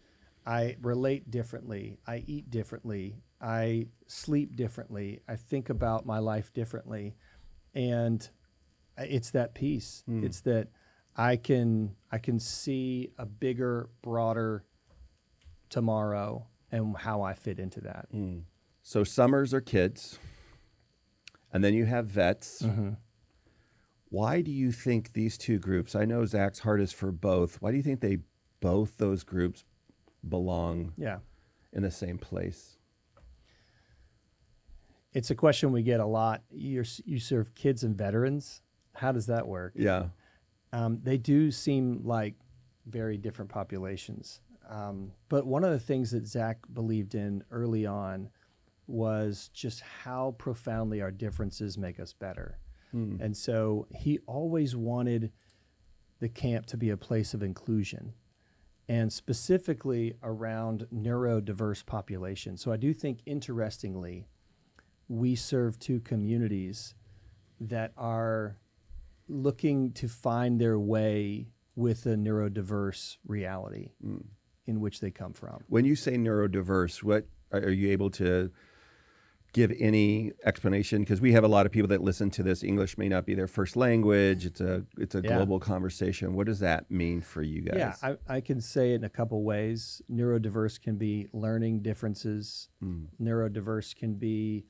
I relate differently. I eat differently. I sleep differently. I think about my life differently. And it's that piece. It's that I can see a bigger, broader tomorrow and how I fit into that. So summers are kids, and then you have vets. Why do you think these two groups, I know Zac's heart is for both, why do you think both those groups belong in the same place? It's a question we get a lot. You serve kids and veterans. How does that work? Yeah. They do seem like very different populations. But one of the things that Zac believed in early on was just how profoundly our differences make us better. And so he always wanted the camp to be a place of inclusion and specifically around neurodiverse populations. So I do think, interestingly, we serve two communities that are looking to find their way with a neurodiverse reality in which they come from. When you say neurodiverse, what are you able to give any explanation? Because we have a lot of people that listen to this. English may not be their first language. It's a global conversation. What does that mean for you guys? Yeah, I can say it in a couple ways. Neurodiverse can be learning differences. Neurodiverse can be,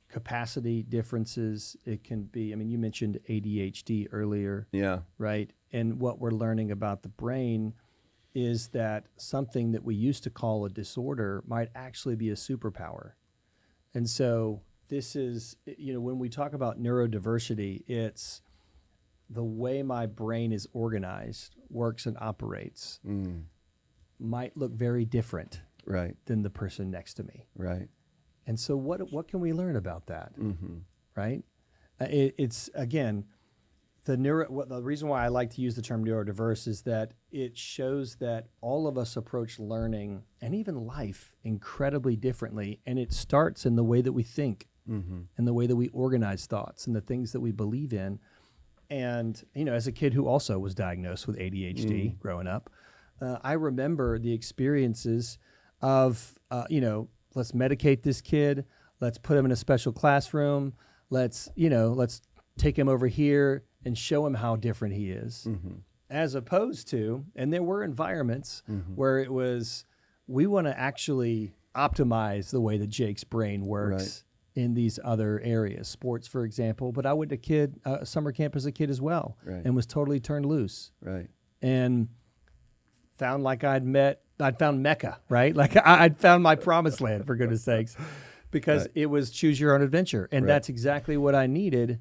capacity differences. It can be, you mentioned ADHD earlier. Yeah. Right? And what we're learning about the brain is that something that we used to call a disorder might actually be a superpower. And so this is, when we talk about neurodiversity, it's the way my brain is organized, works and operates might look very different than the person next to me. Right. And so what can we learn about that? Right? It's, again, the reason why I like to use the term neurodiverse is that it shows that all of us approach learning and even life incredibly differently. And it starts in the way that we think and the way that we organize thoughts and the things that we believe in. And, as a kid who also was diagnosed with ADHD growing up, I remember the experiences of, let's medicate this kid. Let's put him in a special classroom. Let's take him over here and show him how different he is. As opposed to, and there were environments where it was, we want to actually optimize the way that Jake's brain works in these other areas. Sports, for example. But I went to summer camp as a kid as well and was totally turned loose. Right. And found like I'd found Mecca, right? Like I'd found my promised land, for goodness sakes, because it was choose your own adventure. And that's exactly what I needed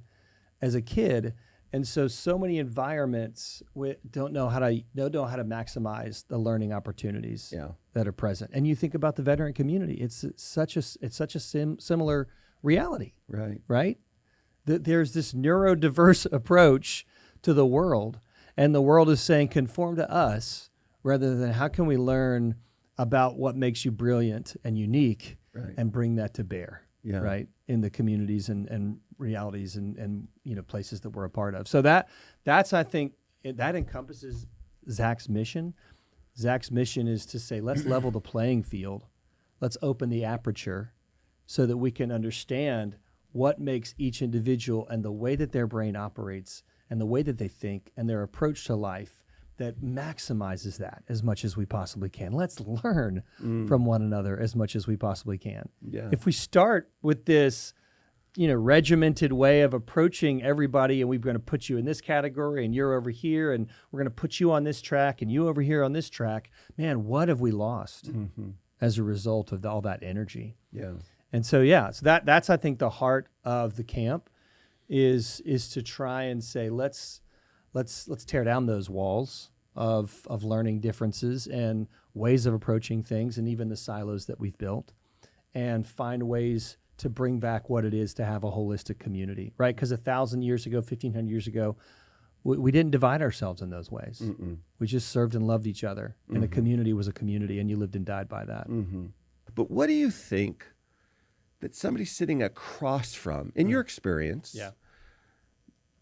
as a kid. And so many environments don't know how to maximize the learning opportunities that are present. And you think about the veteran community; it's such a similar reality, right? There's this neurodiverse approach to the world, and the world is saying conform to us, rather than how can we learn about what makes you brilliant and unique and bring that to bear, right, in the communities and realities and places that we're a part of. So that's I think that encompasses Zac's mission. Zac's mission is to say, let's level the playing field. Let's open the aperture so that we can understand what makes each individual and the way that their brain operates and the way that they think and their approach to life that maximizes that as much as we possibly can. Let's learn from one another as much as we possibly can. Yeah. If we start with this regimented way of approaching everybody, and we're going to put you in this category and you're over here, and we're going to put you on this track and you over here on this track. Man, what have we lost as a result of all that energy? Yeah. And so, so that's, I think, the heart of the camp is to try and say, let's tear down those walls of learning differences and ways of approaching things, and even the silos that we've built, and find ways to bring back what it is to have a holistic community, right? Because 1,000 years ago, 1,500 years ago, we didn't divide ourselves in those ways. We just served and loved each other, and a community was a community, and you lived and died by that. But what do you think that somebody sitting across from, in your experience,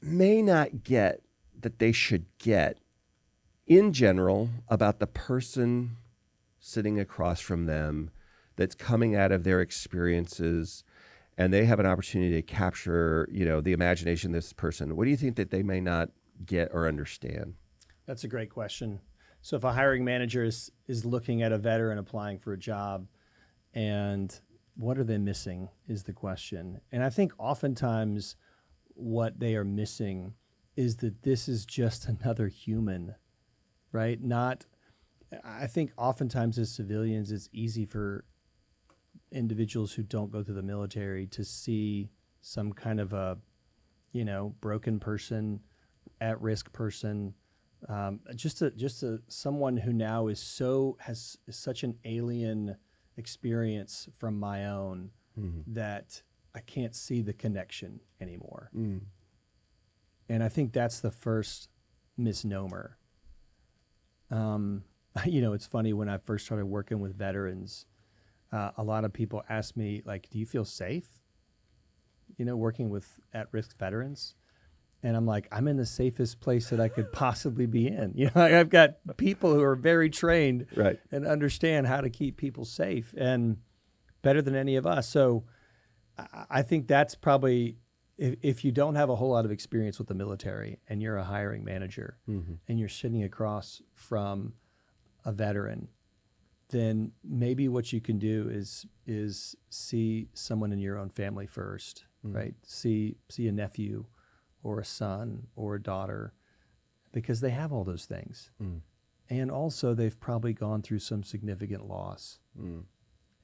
may not get that they should get in general about the person sitting across from them that's coming out of their experiences, and they have an opportunity to capture, the imagination of this person? What do you think that they may not get or understand? That's a great question. So if a hiring manager is looking at a veteran applying for a job, and what are they missing is the question. And I think oftentimes what they are missing is that this is just another human, right? I think oftentimes as civilians, it's easy for individuals who don't go through the military to see some kind of a, broken person, at-risk person, just someone who now has such an alien experience from my own that I can't see the connection anymore. And I think that's the first misnomer. It's funny, when I first started working with veterans, a lot of people ask me, like, do you feel safe, working with at-risk veterans? And I'm like, I'm in the safest place that I could possibly be in. I've got people who are very trained and understand how to keep people safe, and better than any of us. So I think that's probably, if you don't have a whole lot of experience with the military and you're a hiring manager and you're sitting across from a veteran, then maybe what you can do is see someone in your own family first, right? See a nephew or a son or a daughter, because they have all those things. And also they've probably gone through some significant loss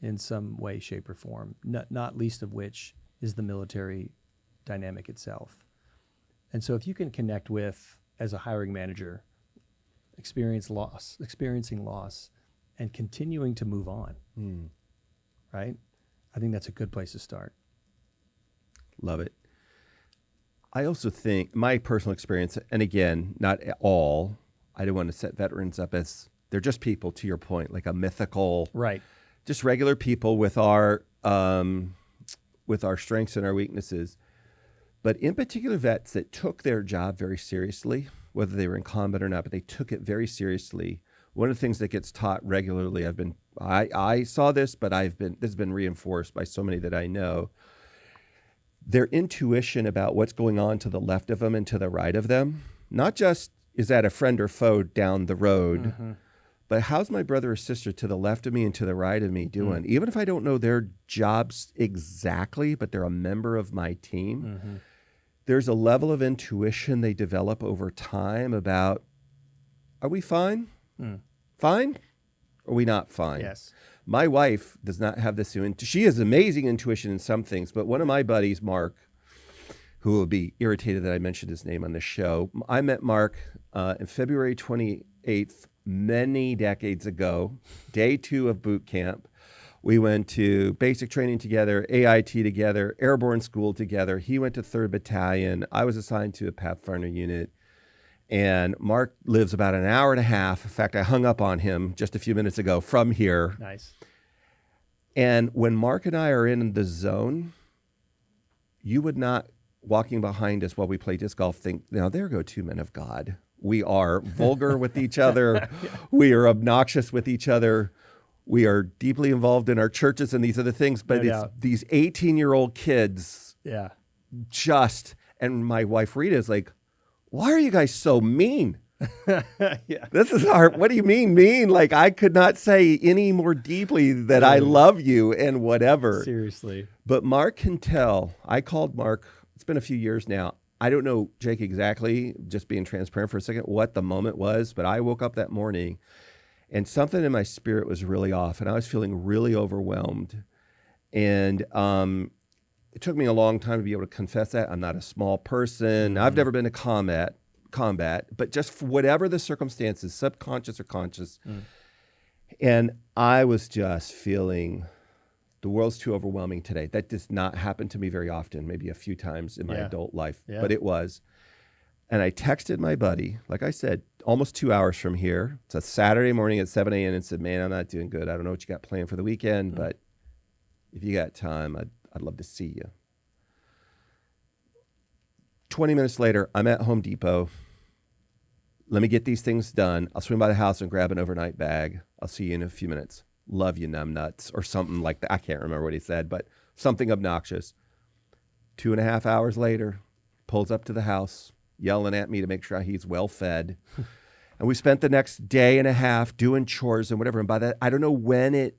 in some way, shape, or form, not least of which is the military dynamic itself. And so if you can connect with, as a hiring manager, experiencing loss and continuing to move on, right? I think that's a good place to start. Love it. I also think my personal experience, and again, not at all, I don't want to set veterans up as, they're just people, to your point, like a mythical, right? Just regular people with our strengths and our weaknesses. But in particular, vets that took their job very seriously, whether they were in combat or not, but they took it very seriously. One of the things that gets taught regularly, I saw this, but this has been reinforced by so many that I know. Their intuition about what's going on to the left of them and to the right of them, not just is that a friend or foe down the road, but how's my brother or sister to the left of me and to the right of me doing? Even if I don't know their jobs exactly, but they're a member of my team, there's a level of intuition they develop over time about, are we fine? Fine? Or are we not fine? Yes. My wife does not have this. She has amazing intuition in some things, but one of my buddies, Mark, who will be irritated that I mentioned his name on this show, I met Mark on February 28th, many decades ago, day 2 of boot camp. We went to basic training together, AIT together, airborne school together. He went to 3rd Battalion. I was assigned to a Pathfinder unit. And Mark lives about an hour and a half. In fact, I hung up on him just a few minutes ago from here. Nice. And when Mark and I are in the zone, you would not, walking behind us while we play disc golf, think, now there go 2 men of God. We are vulgar with each other. We are obnoxious with each other. We are deeply involved in our churches and these other things. But it's these 18-year-old kids and my wife Rita is like, why are you guys so mean? Yeah. This is hard. What do you mean? Like, I could not say any more deeply that I love you and whatever. Seriously. But Mark can tell. I called Mark. It's been a few years now. I don't know, Jake, exactly, just being transparent for a second, what the moment was. But I woke up that morning and something in my spirit was really off. And I was feeling really overwhelmed. And it took me a long time to be able to confess that. I'm not a small person. I've never been to combat, but just for whatever the circumstances, subconscious or conscious. And I was just feeling the world's too overwhelming today. That does not happen to me very often, maybe a few times in my adult life, but it was. And I texted my buddy, like I said, almost 2 hours from here. It's a Saturday morning at 7 a.m. and said, man, I'm not doing good. I don't know what you got planned for the weekend, but if you got time, I'd love to see you. 20 minutes later, I'm at Home Depot. Let me get these things done. I'll swing by the house and grab an overnight bag. I'll see you in a few minutes. Love you, numbnuts, or something like that. I can't remember what he said, but something obnoxious. 2.5 hours later, pulls up to the house, yelling at me to make sure he's well fed. And we spent the next day and a half doing chores and whatever. And by that, I don't know when it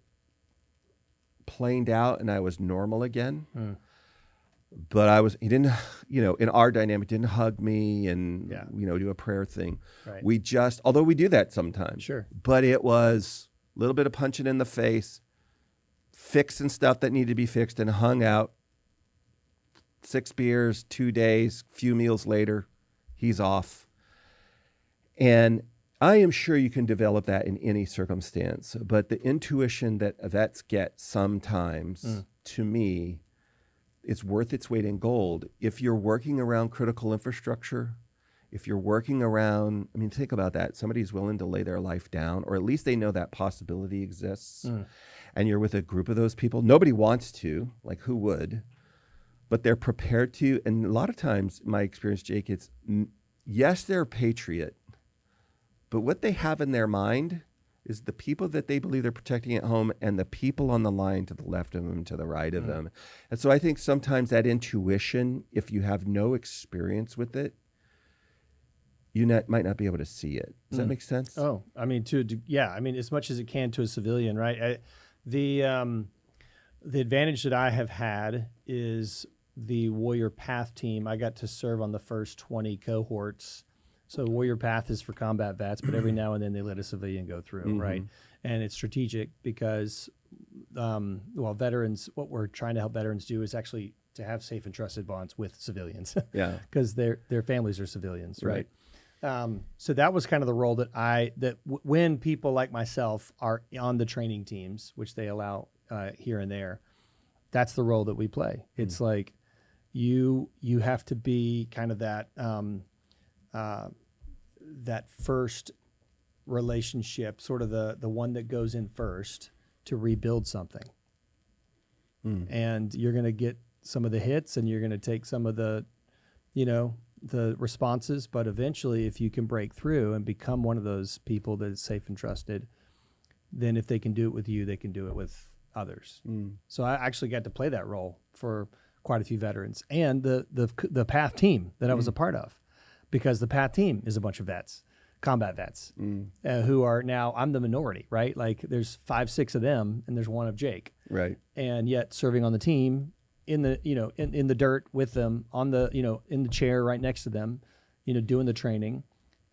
planed out and I was normal again. But he didn't, in our dynamic, didn't hug me and, do a prayer thing. Right. We just, although we do that sometimes. Sure. But it was a little bit of punching in the face, fixing stuff that needed to be fixed, and hung out. 6 beers, 2 days, few meals later, he's off. And I am sure you can develop that in any circumstance, but the intuition that vets get sometimes, to me, it's worth its weight in gold. If you're working around critical infrastructure, if you're working around, think about that. Somebody's willing to lay their life down, or at least they know that possibility exists. And you're with a group of those people. Nobody wants to, like who would? But they're prepared to. And a lot of times, my experience, Jake, it's, yes, they're a patriot. But what they have in their mind is the people that they believe they're protecting at home and the people on the line to the left of them, to the right of them. And so I think sometimes that intuition, if you have no experience with it, might not be able to see it. Does that make sense? Oh, as much as it can to a civilian, right? The advantage that I have had is the Warrior Path team. I got to serve on the first 20 cohorts. So Warrior Path is for combat vets, but every now and then they let a civilian go through, right? And it's strategic because, veterans, what we're trying to help veterans do is actually to have safe and trusted bonds with civilians. Because their families are civilians, right? So that was kind of the role that when people like myself are on the training teams, which they allow here and there, that's the role that we play. It's like you have to be kind of that first relationship, sort of the one that goes in first to rebuild something. And you're going to get some of the hits and you're going to take some of the responses, but eventually if you can break through and become one of those people that is safe and trusted, then if they can do it with you, they can do it with others. So I actually got to play that role for quite a few veterans and the PATH team that I was a part of. Because the PATH team is a bunch of vets, combat vets, who are now, I'm the minority, right? Like there's 5-6 of them and there's one of Jake. Right. And yet serving on the team in the, in the dirt with them, on the, in the chair right next to them, doing the training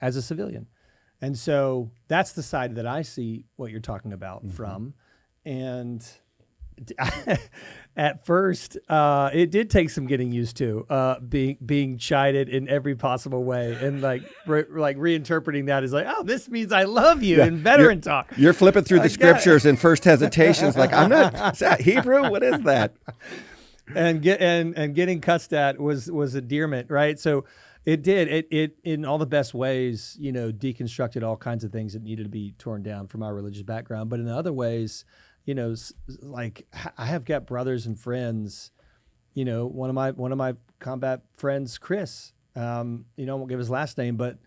as a civilian. And so that's the side that I see what you're talking about from. And at first, it did take some getting used to being chided in every possible way, and like reinterpreting that as like, oh, this means I love you in veteran talk. You're flipping through the scriptures and first hesitations, like I'm not. Is that Hebrew? What is that? And getting cussed at was endearment, right? So it did it in all the best ways, deconstructed all kinds of things that needed to be torn down from my religious background, but in other ways. Like I have got brothers and friends, one of my combat friends, Chris, I won't give his last name, but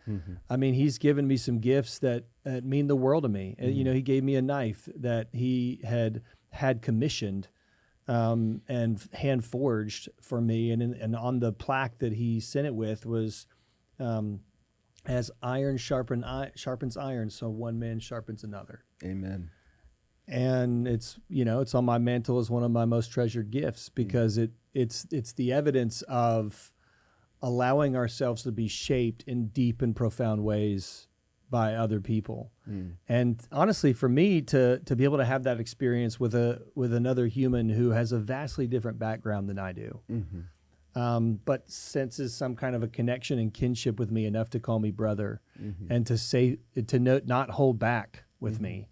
he's given me some gifts that mean the world to me. He gave me a knife that he had commissioned and hand forged for me. And on the plaque that he sent it with was as sharpens iron, so one man sharpens another. Amen. And it's, it's on my mantle as one of my most treasured gifts, because it's the evidence of allowing ourselves to be shaped in deep and profound ways by other people. And honestly, for me to be able to have that experience with another human who has a vastly different background than I do, but senses some kind of a connection and kinship with me enough to call me brother, and not hold back with me,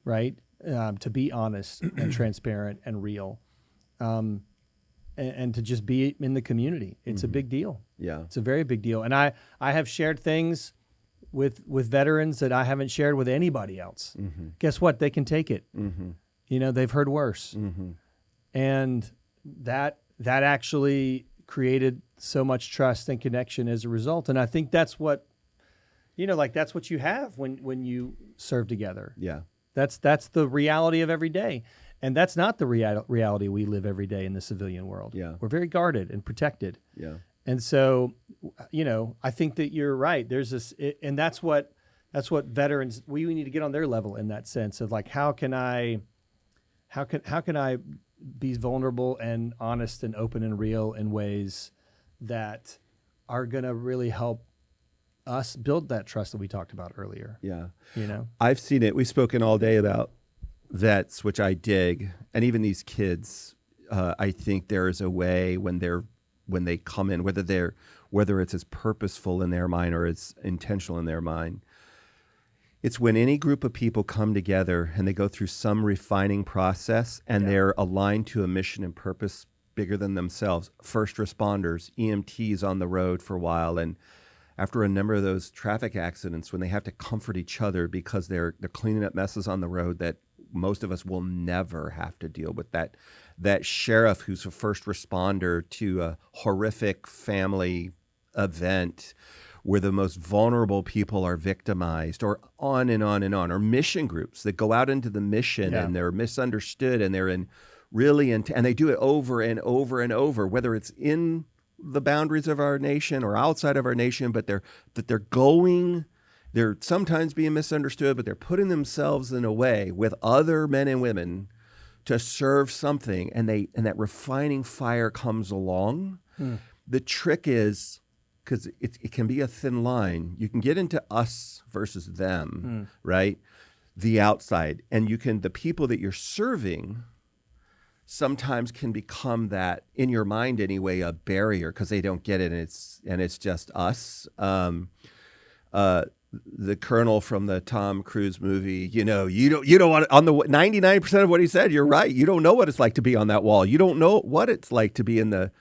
right? To be honest and transparent and real, and to just be in the community. It's a big deal. Yeah. It's a very big deal. And I have shared things with veterans that I haven't shared with anybody else. Guess what? They can take it. They've heard worse. And that actually created so much trust and connection as a result. And I think that's what, that's what you have when you serve together. Yeah. That's the reality of every day. And that's not the reality we live every day in the civilian world. Yeah. We're very guarded and protected. Yeah. And so, I think that you're right. There's this, and that's what veterans, we need to get on their level in that sense of like, how can I be vulnerable and honest and open and real in ways that are going to really help us build that trust that we talked about earlier. Yeah. I've seen it. We've spoken all day about vets, which I dig. And even these kids, I think there is a way when they come in, whether it's as purposeful in their mind or as intentional in their mind. It's when any group of people come together and they go through some refining process and they're aligned to a mission and purpose bigger than themselves. First responders, EMTs on the road for a while, and after a number of those traffic accidents, when they have to comfort each other because they're cleaning up messes on the road that most of us will never have to deal with, that sheriff who's a first responder to a horrific family event where the most vulnerable people are victimized, or on and on and on, or mission groups that go out into the mission and they're misunderstood and they're in really, and they do it over and over and over, whether it's in the boundaries of our nation or outside of our nation, but they're sometimes being misunderstood, but they're putting themselves in a way with other men and women to serve something, and that refining fire comes along. The trick is, because it can be a thin line, you can get into us versus them, right? The outside, and the people that you're serving sometimes can become that, in your mind anyway, a barrier because they don't get it, and it's just us. The colonel from the Tom Cruise movie, you don't want to, on the 99% of what he said, you're right. You don't know what it's like to be on that wall. You don't know what it's like to be in the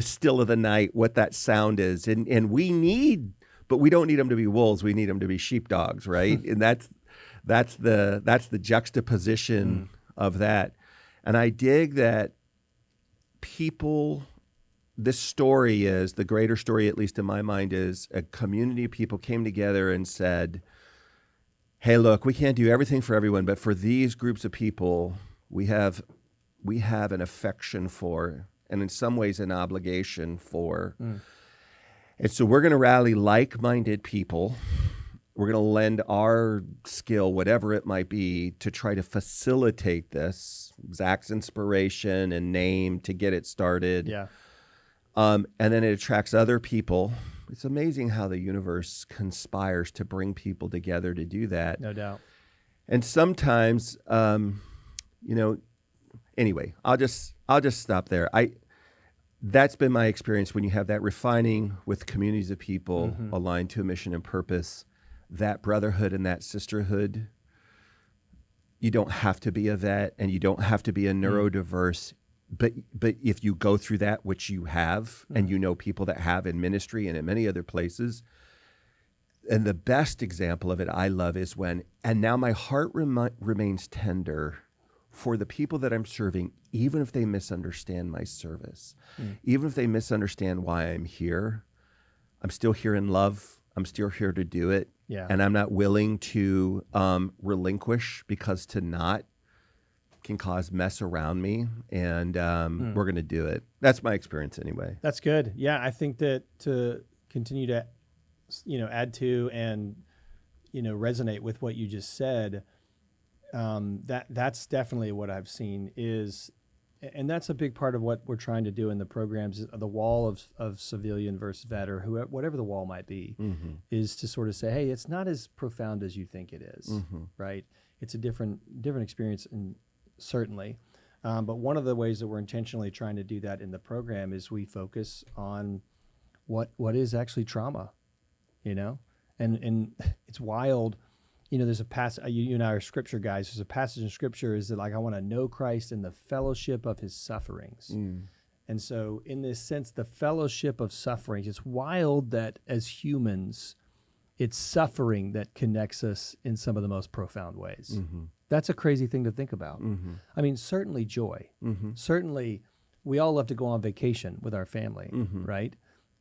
still of the night, what that sound is. And but we don't need them to be wolves. We need them to be sheepdogs, right? And that's the juxtaposition of that. And I dig that this story is, the greater story, at least in my mind, is a community of people came together and said, hey, look, we can't do everything for everyone, but for these groups of people, we have an affection for, and in some ways an obligation for. And so we're going to rally like-minded people. We're going to lend our skill, whatever it might be, to try to facilitate this. Zach's inspiration and name to get it started. Yeah. And then it attracts other people. It's amazing how the universe conspires to bring people together to do that. No doubt. And sometimes, anyway, I'll just stop there. That's been my experience when you have that refining with communities of people aligned to a mission and purpose, that brotherhood and that sisterhood. You don't have to be a vet and you don't have to be a neurodiverse, but if you go through that, which you have, and you know people that have in ministry and in many other places, and the best example of it I love is and now my heart remains tender for the people that I'm serving, even if they misunderstand my service, even if they misunderstand why I'm here, I'm still here in love. I'm still here to do it. Yeah. And I'm not willing to relinquish, because to not can cause mess around me. And we're going to do it. That's my experience anyway. That's good. Yeah, I think that to continue to add to and resonate with what you just said. That's definitely what I've seen is, and that's a big part of what we're trying to do in the programs. Is the wall of civilian versus vet, or whoever, whatever the wall might be, is to sort of say, hey, it's not as profound as you think it is, right? It's a different experience, and certainly. But one of the ways that we're intentionally trying to do that in the program is we focus on what is actually trauma, and it's wild. There's a passage, you and I are scripture guys. There's a passage in scripture is that I want to know Christ in the fellowship of his sufferings. And so in this sense, the fellowship of sufferings, it's wild that as humans, it's suffering that connects us in some of the most profound ways. That's a crazy thing to think about. I mean, certainly joy. Certainly we all love to go on vacation with our family, right?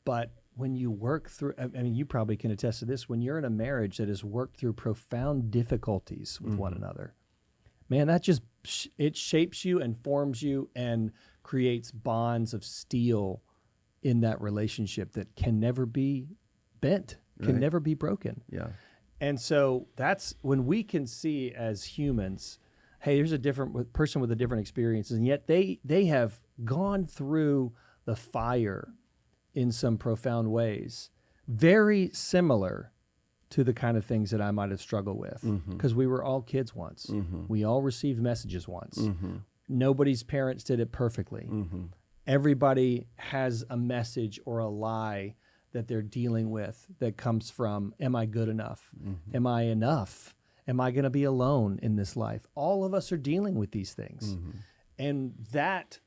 But when you work through, you probably can attest to this, when you're in a marriage that has worked through profound difficulties with one another, man, that just, it shapes you and forms you and creates bonds of steel in that relationship that can never be bent, can never be broken. Yeah. And so that's when we can see as humans, hey, there's a different person with a different experience, and yet they have gone through the fire in some profound ways, very similar to the kind of things that I might have struggled with, because we were all kids once. We all received messages once. Nobody's parents did it perfectly. Everybody has a message or a lie that they're dealing with that comes from, am I good enough? Am I enough? Am I going to be alone in this life? All of us are dealing with these things. And that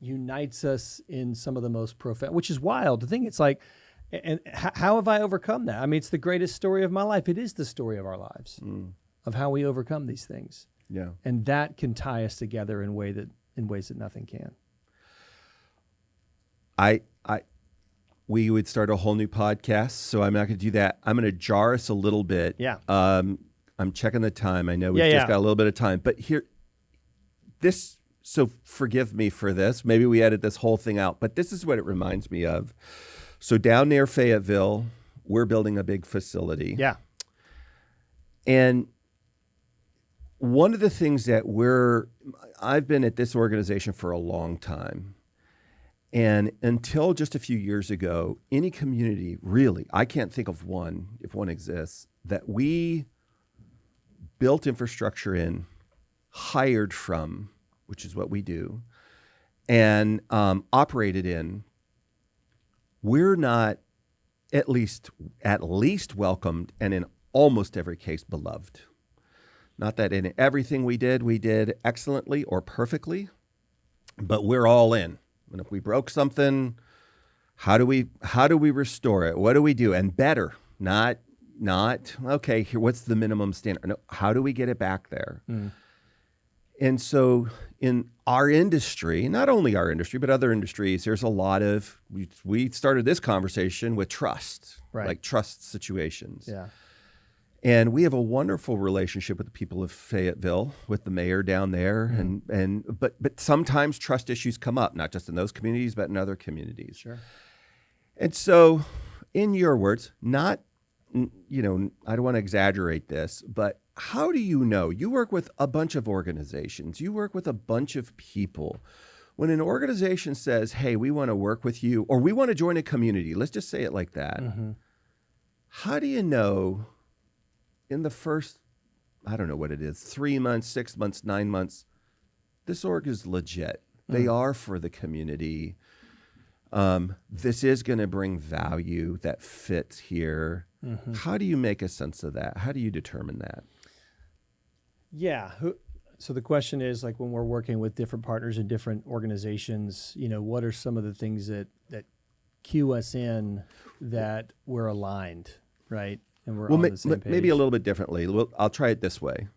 unites us in some of the most profound, which is wild to think. It's like, and how have I overcome that? I mean, it's the greatest story of my life. It is the story of our lives, of how we overcome these things. Yeah. And that can tie us together in ways that nothing can. We would start a whole new podcast, so I'm not going to do that. I'm going to jar us a little bit. Yeah. I'm checking the time. I know we've just got a little bit of time, but so forgive me for this. Maybe we edit this whole thing out, but this is what it reminds me of. So down near Fayetteville, we're building a big facility. Yeah. And one of the things that I've been at this organization for a long time. And until just a few years ago, any community, really, I can't think of one, if one exists, that we built infrastructure in, hired from, which is what we do, and operated in, we're not at least welcomed, and in almost every case beloved. Not that in everything we did excellently or perfectly, but we're all in. And if we broke something, how do we restore it? What do we do? And better, not okay, here, what's the minimum standard? No, how do we get it back there? And so in our industry, not only our industry, but other industries, there's a lot of, we started this conversation with trust, like trust situations. Yeah. And we have a wonderful relationship with the people of Fayetteville, with the mayor down there, but sometimes trust issues come up, not just in those communities, but in other communities. Sure. And so, in your words, I don't want to exaggerate this, but how do you know? You work with a bunch of organizations, you work with a bunch of people. When an organization says, hey, we want to work with you, or we want to join a community, let's just say it like that. How do you know in the first, I don't know what it is, 3 months, 6 months, 9 months, this org is legit. They are for the community. This is going to bring value that fits here. How do you make a sense of that? How do you determine that? Yeah. So the question is, like, when we're working with different partners in different organizations, what are some of the things that cue us in that we're aligned, right? And we're on the same page. Maybe a little bit differently. I'll try it this way.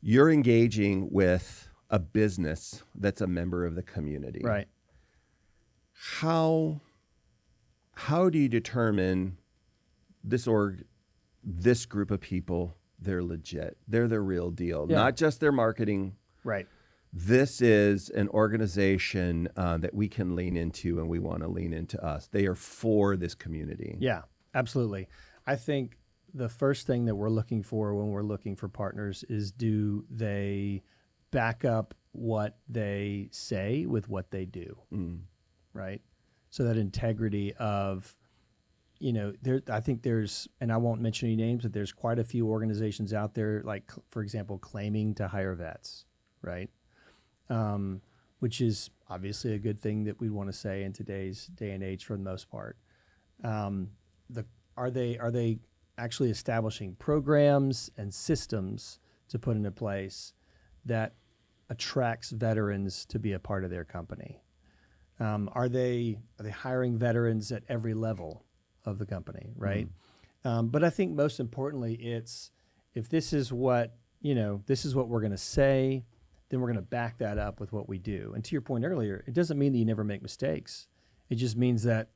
You're engaging with a business that's a member of the community. Right. How do you determine this group of people, they're legit, they're the real deal, not just their marketing. Right. This is an organization that we can lean into, and we want to lean into us. They are for this community. Yeah. Absolutely. I think the first thing that we're looking for when we're looking for partners is, do they back up what they say with what they do, right? So that integrity of, I think there's, and I won't mention any names, but there's quite a few organizations out there, like, for example, claiming to hire vets, right? Which is obviously a good thing that we want to say in today's day and age for the most part. Are they actually establishing programs and systems to put into place that attracts veterans to be a part of their company? Are they hiring veterans at every level of the company, right? But I think most importantly, it's, if this is what we're going to say, then we're going to back that up with what we do. And to your point earlier, it doesn't mean that you never make mistakes. It just means that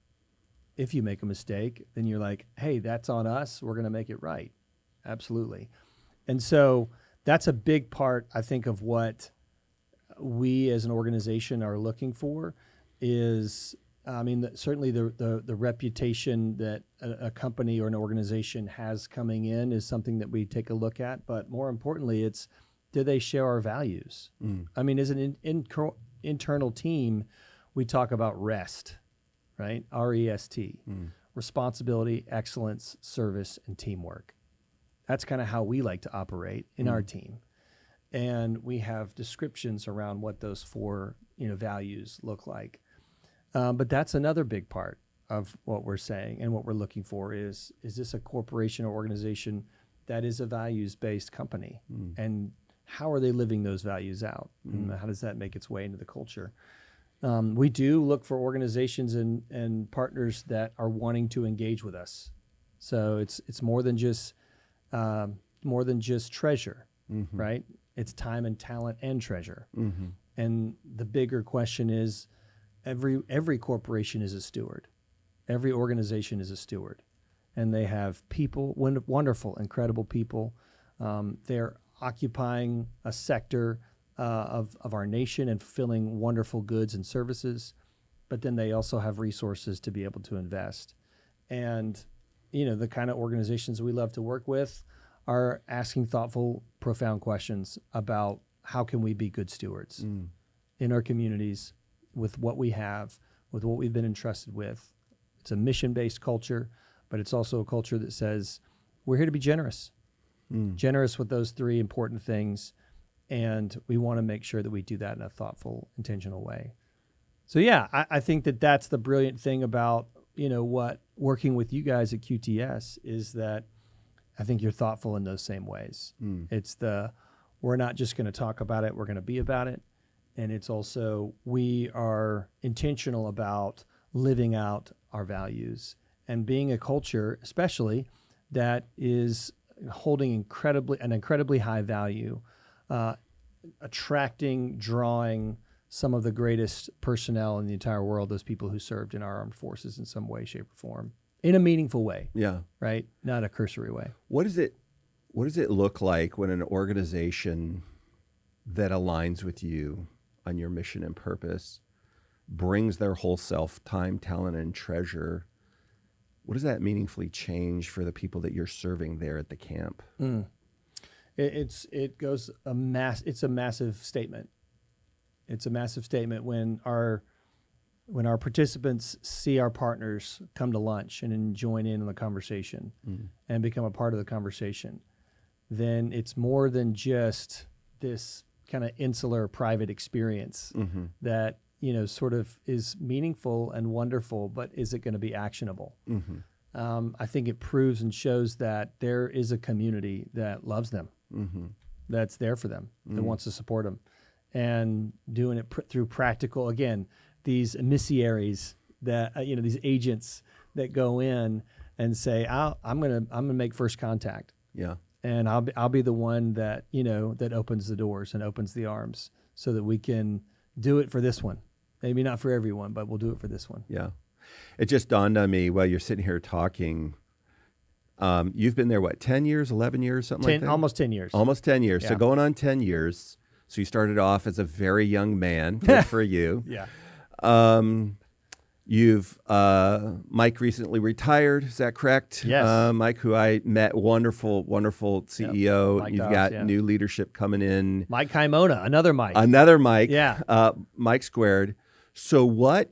if you make a mistake, then you're like, hey, that's on us. We're going to make it right. Absolutely. And so that's a big part, I think, of what we as an organization are looking for is, certainly the reputation that a company or an organization has coming in is something that we take a look at. But more importantly, it's, do they share our values? As an internal team, we talk about REST, right? R-E-S-T, responsibility, excellence, service, and teamwork. That's kind of how we like to operate in our team. And we have descriptions around what those four, values look like. But that's another big part of what we're saying and what we're looking for is this a corporation or organization that is a values-based company? And how are they living those values out? And how does that make its way into the culture? We do look for organizations and partners that are wanting to engage with us. So it's more than just treasure, right? It's time and talent and treasure. And the bigger question is, every corporation is a steward. Every organization is a steward. And they have people, wonderful, incredible people. They're occupying a sector of our nation and fulfilling wonderful goods and services, but then they also have resources to be able to invest. And, the kind of organizations we love to work with are asking thoughtful, profound questions about how can we be good stewards in our communities with what we have, with what we've been entrusted with. It's a mission-based culture, but it's also a culture that says we're here to be generous. Generous with those three important things, and we want to make sure that we do that in a thoughtful, intentional way. So yeah, I think that's the brilliant thing about what working with you guys at QTS is that I think you're thoughtful in those same ways. It's we're not just going to talk about it, we're going to be about it, and it's also we are intentional about living out our values and being a culture, especially that is holding an incredibly high value, attracting, drawing some of the greatest personnel in the entire world, those people who served in our armed forces in some way, shape, or form, in a meaningful way. Yeah. Right? Not a cursory way. What does it look like when an organization that aligns with you on your mission and purpose brings their whole self, time, talent, and treasure? What does that meaningfully change for the people that you're serving there at the camp? It's a massive statement. It's a massive statement when our participants see our partners come to lunch and join in on the conversation and become a part of the conversation. Then it's more than just this kind of insular private experience that sort of is meaningful and wonderful, but is it going to be actionable? I think it proves and shows that there is a community that loves them, that's there for them, that wants to support them, and doing it through practical, again, these emissaries that, these agents that go in and say, I'm gonna make first contact. Yeah. And I'll be the one that, that opens the doors and opens the arms so that we can do it for this one. Maybe not for everyone, but we'll do it for this one. Yeah. It just dawned on me while you're sitting here talking. You've been there, 10 years, 11 years, something like that? Almost 10 years. Almost 10 years. Yeah. So going on 10 years. So you started off as a very young man. Good for you. Yeah. You've Mike recently retired. Is that correct? Yes. Mike, who I met, wonderful CEO. Mike You've Dobbs, got yeah. new leadership coming in. Mike Kaimona, another Mike. Another Mike. Yeah. Mike squared. So what,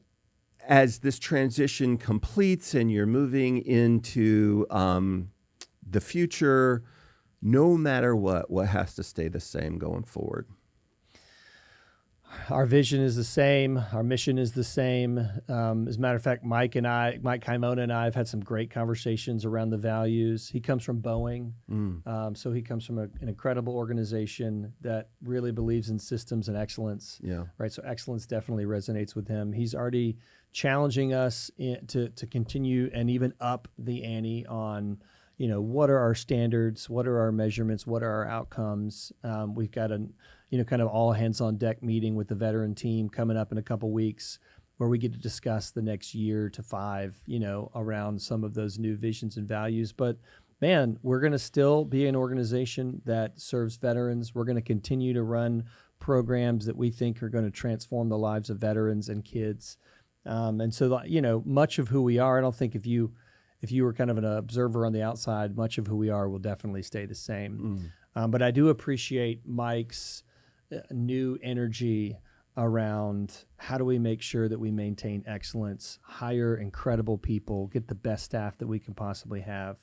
as this transition completes and you're moving into the future, no matter what has to stay the same going forward? Our vision is the same. Our mission is the same. As a matter of fact, Mike Kaimona and I have had some great conversations around the values. He comes from Boeing. So he comes from an incredible organization that really believes in systems and excellence. Yeah. Right. So excellence definitely resonates with him. He's already challenging us to continue and even up the ante on, what are our standards? What are our measurements? What are our outcomes? We've got a kind of all hands on deck meeting with the veteran team coming up in a couple weeks where we get to discuss the next year to 5, around some of those new visions and values. But man, we're going to still be an organization that serves veterans. We're going to continue to run programs that we think are going to transform the lives of veterans and kids. And so, much of who we are, I don't think if you were kind of an observer on the outside, much of who we are will definitely stay the same. But I do appreciate Mike's new energy around how do we make sure that we maintain excellence, hire incredible people, get the best staff that we can possibly have,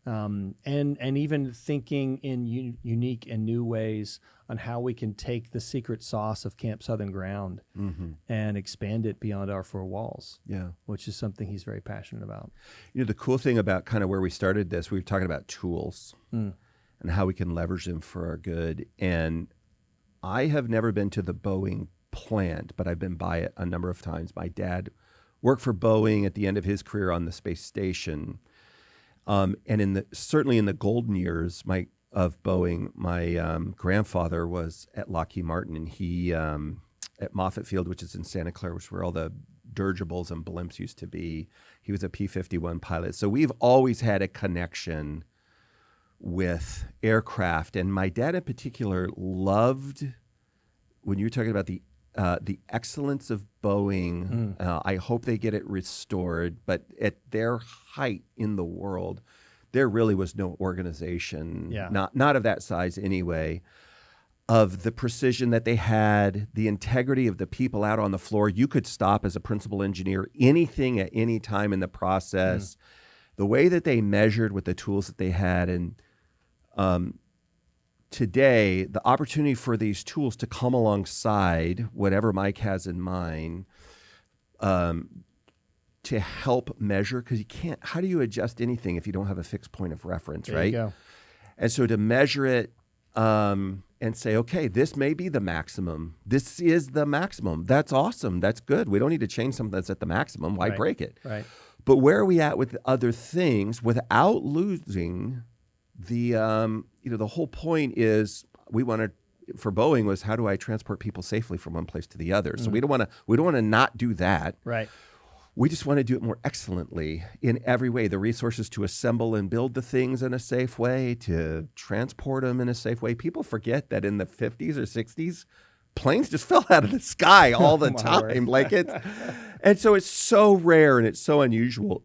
and even thinking in unique and new ways on how we can take the secret sauce of Camp Southern Ground and expand it beyond our 4 walls. Yeah, which is something he's very passionate about. The cool thing about kind of where we started this, we were talking about tools and how we can leverage them for our good. And I have never been to the Boeing plant, but I've been by it a number of times. My dad worked for Boeing at the end of his career on the space station. And certainly in the golden years of Boeing, my grandfather was at Lockheed Martin, and he at Moffett Field, which is in Santa Clara, which is where all the dirigibles and blimps used to be. He was a P-51 pilot. So we've always had a connection with aircraft, and my dad in particular loved when you were talking about the excellence of Boeing. I hope they get it restored, but at their height in the world, there really was no organization, not of that size anyway, of the precision that they had, the integrity of the people out on the floor. You could stop as a principal engineer anything at any time in the process. The way that they measured with the tools that they had, and today, the opportunity for these tools to come alongside whatever Mike has in mind to help measure, because you can't, how do you adjust anything if you don't have a fixed point of reference, There right? you go. And so to measure it and say, okay, this may be the maximum. This is the maximum. That's awesome. That's good. We don't need to change something that's at the maximum. Why break it? Right. But where are we at with other things without losing the, the whole point is we want to, for Boeing was, how do I transport people safely from one place to the other? So we don't want to not do that. Right. We just want to do it more excellently in every way. The resources to assemble and build the things in a safe way, to transport them in a safe way. People forget that in the 50s or 60s, planes just fell out of the sky all the time. Like and so it's so rare and it's so unusual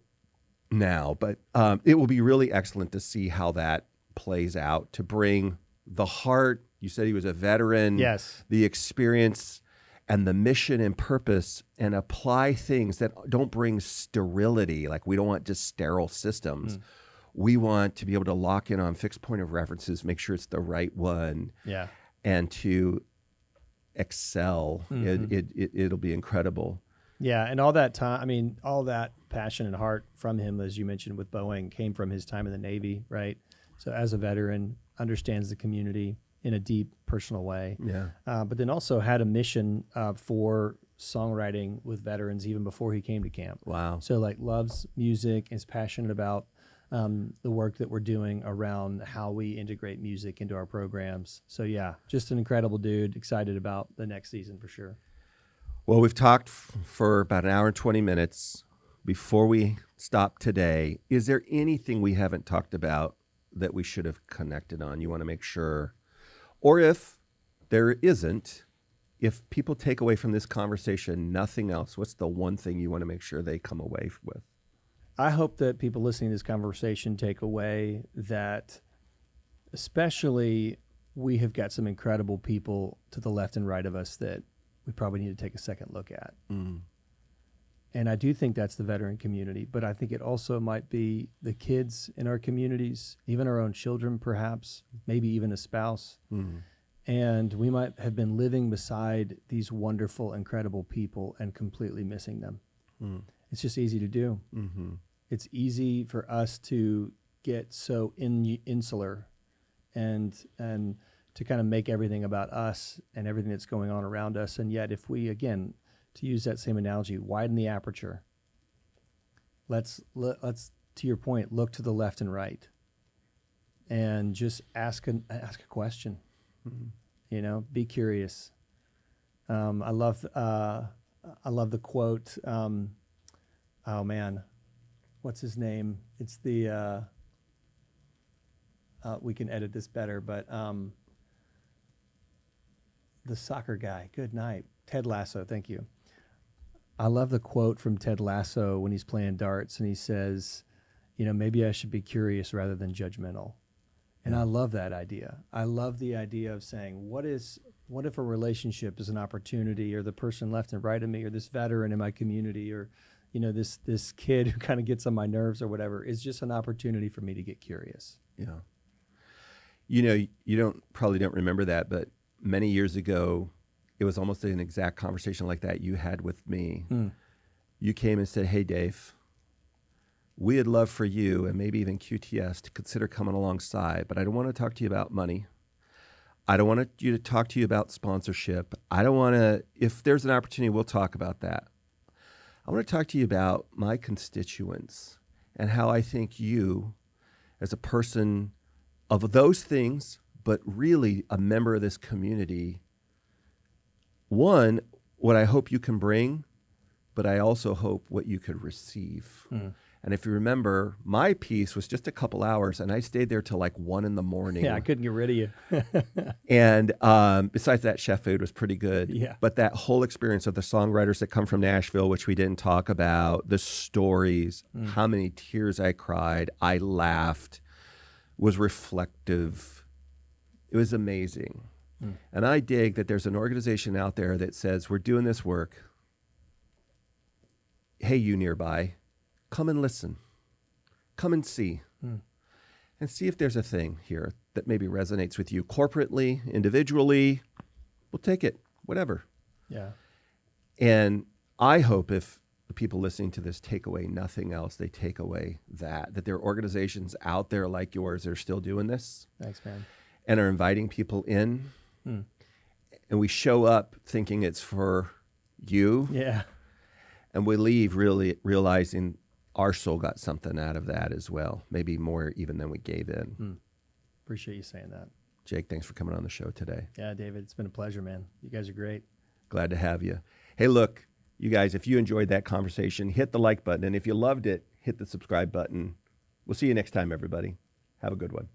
now. But it will be really excellent to see how that plays out, to bring the heart. You said he was a veteran. Yes. The experience and the mission and purpose, and apply things that don't bring sterility. Like, we don't want just sterile systems. We want to be able to lock in on fixed point of references, make sure it's the right one. Yeah. And to excel. It'll be incredible. Yeah, and all that time, I mean, all that passion and heart from him, as you mentioned with Boeing, came from his time in the Navy, right? So as a veteran, understands the community in a deep personal way. Yeah. But then also had a mission for songwriting with veterans even before he came to camp. Wow. So loves music, is passionate about the work that we're doing around how we integrate music into our programs. So yeah, just an incredible dude. Excited about the next season for sure. Well, we've talked for about an hour and 20 minutes. Before we stop today, is there anything we haven't talked about that we should have connected on? You want to make sure, or if there isn't, if people take away from this conversation nothing else, what's the one thing you want to make sure they come away with? I hope that people listening to this conversation take away that, especially, we have got some incredible people to the left and right of us that we probably need to take a second look at. Mm. And I do think that's the veteran community, but I think it also might be the kids in our communities, even our own children, perhaps, maybe even a spouse. Mm. And we might have been living beside these wonderful, incredible people and completely missing them. Mm. It's just easy to do. Mm-hmm. It's easy for us to get so insular and to kind of make everything about us and everything that's going on around us. And yet, if we, again, to use that same analogy, widen the aperture. Let's to your point, look to the left and right, and just ask a question. Mm-hmm. You know, be curious. I love the quote. Oh man, what's his name? It's the. We can edit this better, but the soccer guy. Good night, Ted Lasso. Thank you. I love the quote from Ted Lasso when he's playing darts, and he says, you know, maybe I should be curious rather than judgmental. And I love that idea. I love the idea of saying, what if a relationship is an opportunity, or the person left and right of me, or this veteran in my community, or, you know, this kid who kind of gets on my nerves or whatever, is just an opportunity for me to get curious. Yeah. You know, you probably don't remember that, but many years ago, it was almost an exact conversation like that you had with me. Mm. You came and said, hey, Dave, we'd love for you and maybe even QTS to consider coming alongside, but I don't want to talk to you about money. I don't want you to talk to you about sponsorship. I don't want to, if there's an opportunity, we'll talk about that. I want to talk to you about my constituents and how I think you, as a person of those things, but really a member of this community, one, what I hope you can bring, but I also hope what you could receive. Mm. And if you remember, my piece was just a couple hours, and I stayed there till like 1 a.m. Yeah, I couldn't get rid of you. And besides that, chef food was pretty good. Yeah. But that whole experience of the songwriters that come from Nashville, which we didn't talk about, the stories, how many tears I cried, I laughed, was reflective. It was amazing. And I dig that there's an organization out there that says, we're doing this work. Hey, you nearby, come and listen. Come and see. And see if there's a thing here that maybe resonates with you corporately, individually. We'll take it, whatever. Yeah. And I hope if the people listening to this take away nothing else, they take away that there are organizations out there like yours that are still doing this. Thanks, man. And are inviting people in. And we show up thinking it's for you. Yeah. And we leave really realizing our soul got something out of that as well. Maybe more even than we gave in. Appreciate you saying that. Jake, thanks for coming on the show today. Yeah, David, it's been a pleasure, man. You guys are great. Glad to have you. Hey, look, you guys, if you enjoyed that conversation, hit the like button. And if you loved it, hit the subscribe button. We'll see you next time, everybody. Have a good one.